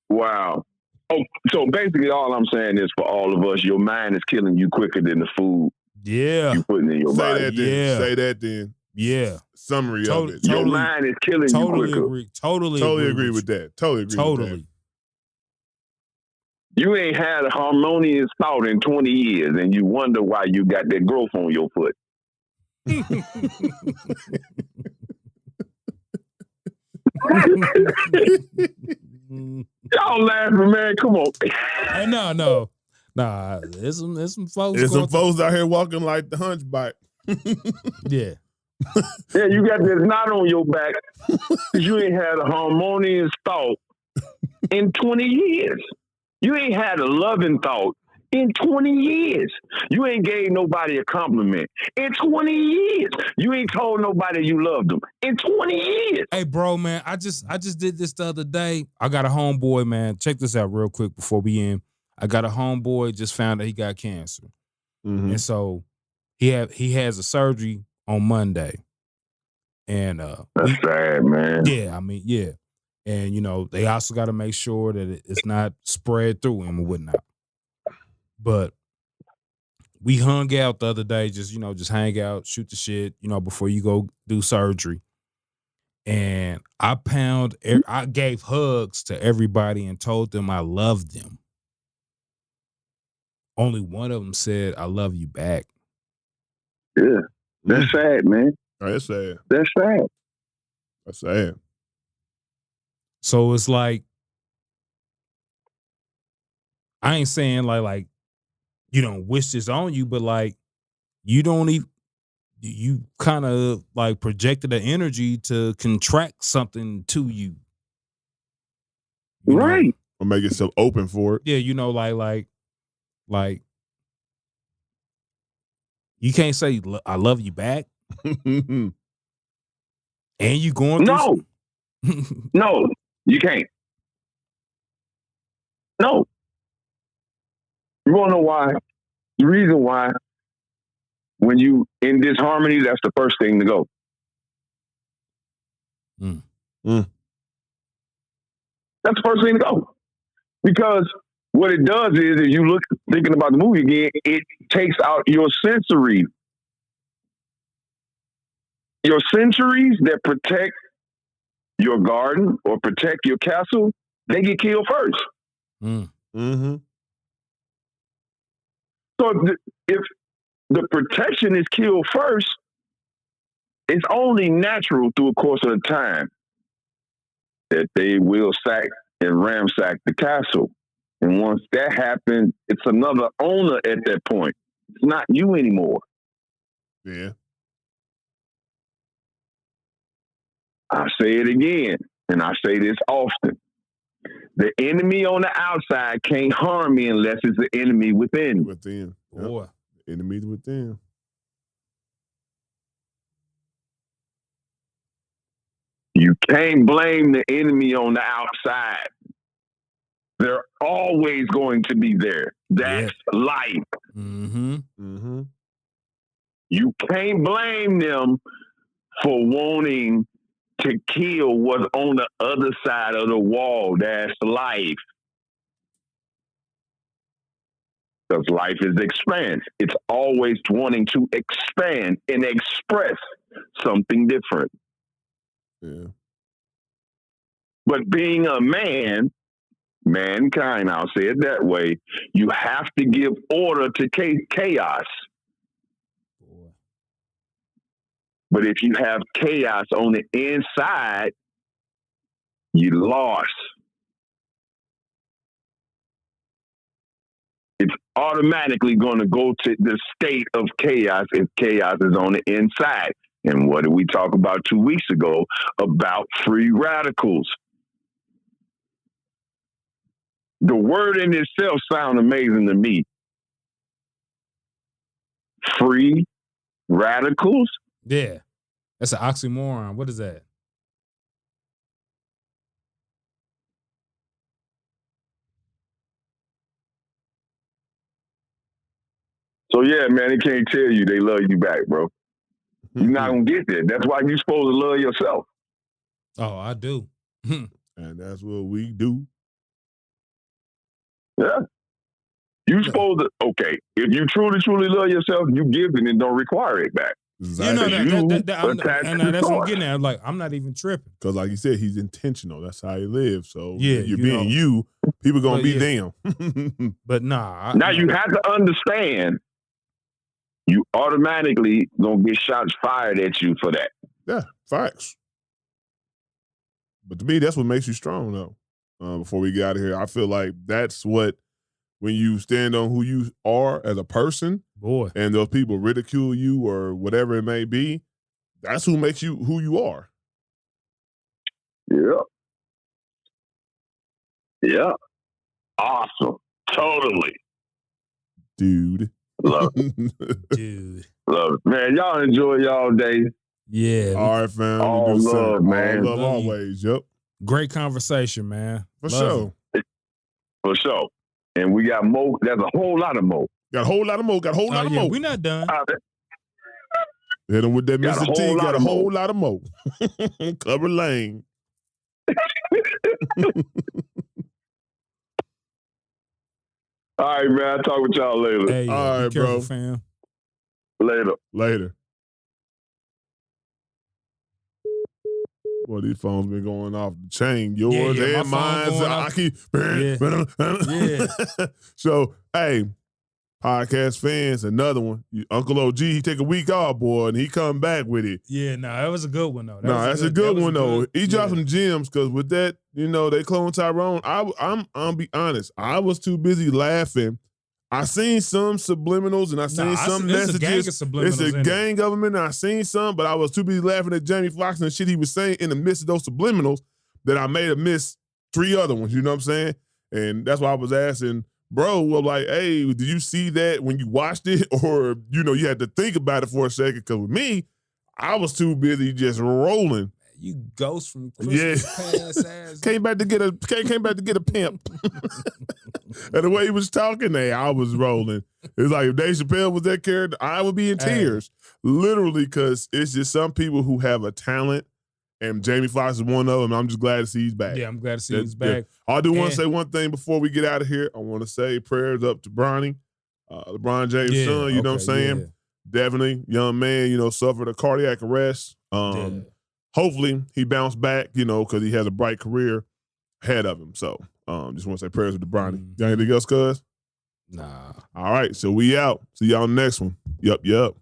Wow. Oh, so basically all I'm saying is for all of us, your mind is killing you quicker than the food you're putting in your body. Say that then. Yeah. Summary of it. Your mind is killing you quicker. Totally agree with that. Totally agree with that. You ain't had a harmonious thought in 20 years and you wonder why you got that growth on your foot. Y'all laughing, man. Come on. Hey, no. Nah, there's some folks. There's some folks out here walking like the hunchback. Yeah. Yeah, you got this knot on your back. You ain't had a harmonious thought in 20 years. You ain't had a loving thought in 20 years. You ain't gave nobody a compliment in 20 years. You ain't told nobody you loved them in 20 years. Hey, bro, man, I just did this the other day. I got a homeboy, man. Check this out real quick before we end. I got a homeboy, just found out he got cancer. Mm-hmm. And so he has a surgery on Monday. And that's sad, man. Yeah, I mean, yeah. And, they also got to make sure that it's not spread through him or whatnot. But we hung out the other day, just hang out, shoot the shit, before you go do surgery. And I gave hugs to everybody and told them I loved them. Only one of them said, I love you back. Yeah. That's sad, man. Oh, that's sad. That's sad. That's sad. So it's like, I ain't saying like you don't wish this on you, but like you don't even, you kind of like projected the energy to contract something to you. Right. Or make yourself open for it. Yeah, like you can't say I love you back. And you going through No, you can't. No. You wanna know why? The reason why, when you in disharmony, that's the first thing to go. That's the first thing to go. Because what it does is, if you look thinking about the movie again, it takes out your sensories. Your sensories that protect your garden or protect your castle, they get killed first. Mm-hmm. So if the protection is killed first, it's only natural through a course of time that they will sack and ransack the castle. And once that happens, it's another owner at that point. It's not you anymore. Yeah. I say it again, and I say this often. The enemy on the outside can't harm me unless it's the enemy within. Within. Yep. Boy. Enemies within. You can't blame the enemy on the outside. They're always going to be there. That's life. Mm-hmm. Mm-hmm. You can't blame them for wanting to kill what's on the other side of the wall. That's life. Because life is expanse. It's always wanting to expand and express something different. Yeah. But being a man, mankind, I'll say it that way, you have to give order to chaos. Boy. But if you have chaos on the inside, you lost. It's automatically going to go to the state of chaos if chaos is on the inside. And what did we talk about 2 weeks ago about free radicals? The word in itself sounds amazing to me. Free radicals? Yeah. That's an oxymoron. What is that? So yeah, man, they can't tell you they love you back, bro. You're not gonna get there. That's why you're supposed to love yourself. Oh, I do. And that's what we do. Yeah. You supposed to, okay, if you truly love yourself, you give it and don't require it back. You know, that's what I'm getting at. Like, I'm not even tripping. Because like you said, he's intentional. That's how he lives. So Yeah, you're you being know. you, people gonna But be yeah. them. But nah. Now you have to understand, you automatically gonna get shots fired at you for that. Yeah, facts. But to me, that's what makes you strong, though. Before we get out of here, I feel like that's what, when you stand on who you are as a person, Boy. and those people ridicule you or whatever it may be, that's who makes you who you are. Yeah. Yeah. Awesome. Totally. Dude. Love it. Dude. Love it. Man, y'all enjoy y'all day. Yeah. All right, fam. All We do the same. love, man. All love Love you. always. Yep. Great conversation, man. For Love sure. it. For sure. And we got more. There's a whole lot of more. Got a whole lot of more. Got a whole lot of Yeah, more. we're not done. Hit him with that Got a Mr. whole T. lot Got a of whole more. lot of more. Cover lane. All right, man. I'll talk with y'all later. Hey, All be right, careful, bro. fam. Later. Later. Boy, these phones been going off the chain. Yours yeah, and my phone mine. going I off. keep. Yeah. So, hey, podcast fans, another one. Uncle OG, he take a week off, boy, and he come back with it. Yeah, no, that was a good one though. That's a good one though. He dropped some gems because with that, they clone Tyrone. I'm be honest. I was too busy laughing. I seen some subliminals and I seen some messages. It's a gang of subliminals. It's a gang of them, and I seen some, but I was too busy laughing at Jamie Foxx and the shit he was saying in the midst of those subliminals that I made him miss 3 other ones. You know what I'm saying? And that's why I was asking, bro, well, like, hey, did you see that when you watched it, or you had to think about it for a second? Because with me, I was too busy just rolling. You ghost from Christmas past ass. Came back to get a pimp. And the way he was talking there, I was rolling. It's like if Dave Chappelle was that character, I would be in tears. Literally, because it's just some people who have a talent And Jamie Foxx is one of them. I'm just glad to see he's back. Yeah, I'm glad to see he's back. I do want And- to say one thing before we get out of here. I want to say prayers up to Bronny, LeBron James' son. You know what I'm saying? Yeah. Definitely, young man. Suffered a cardiac arrest. Hopefully he bounced back. Because he has a bright career ahead of him. So, just want to say prayers up to Bronny. Got anything else, cuz? Nah. All right, so we out. See y'all next one. Yup.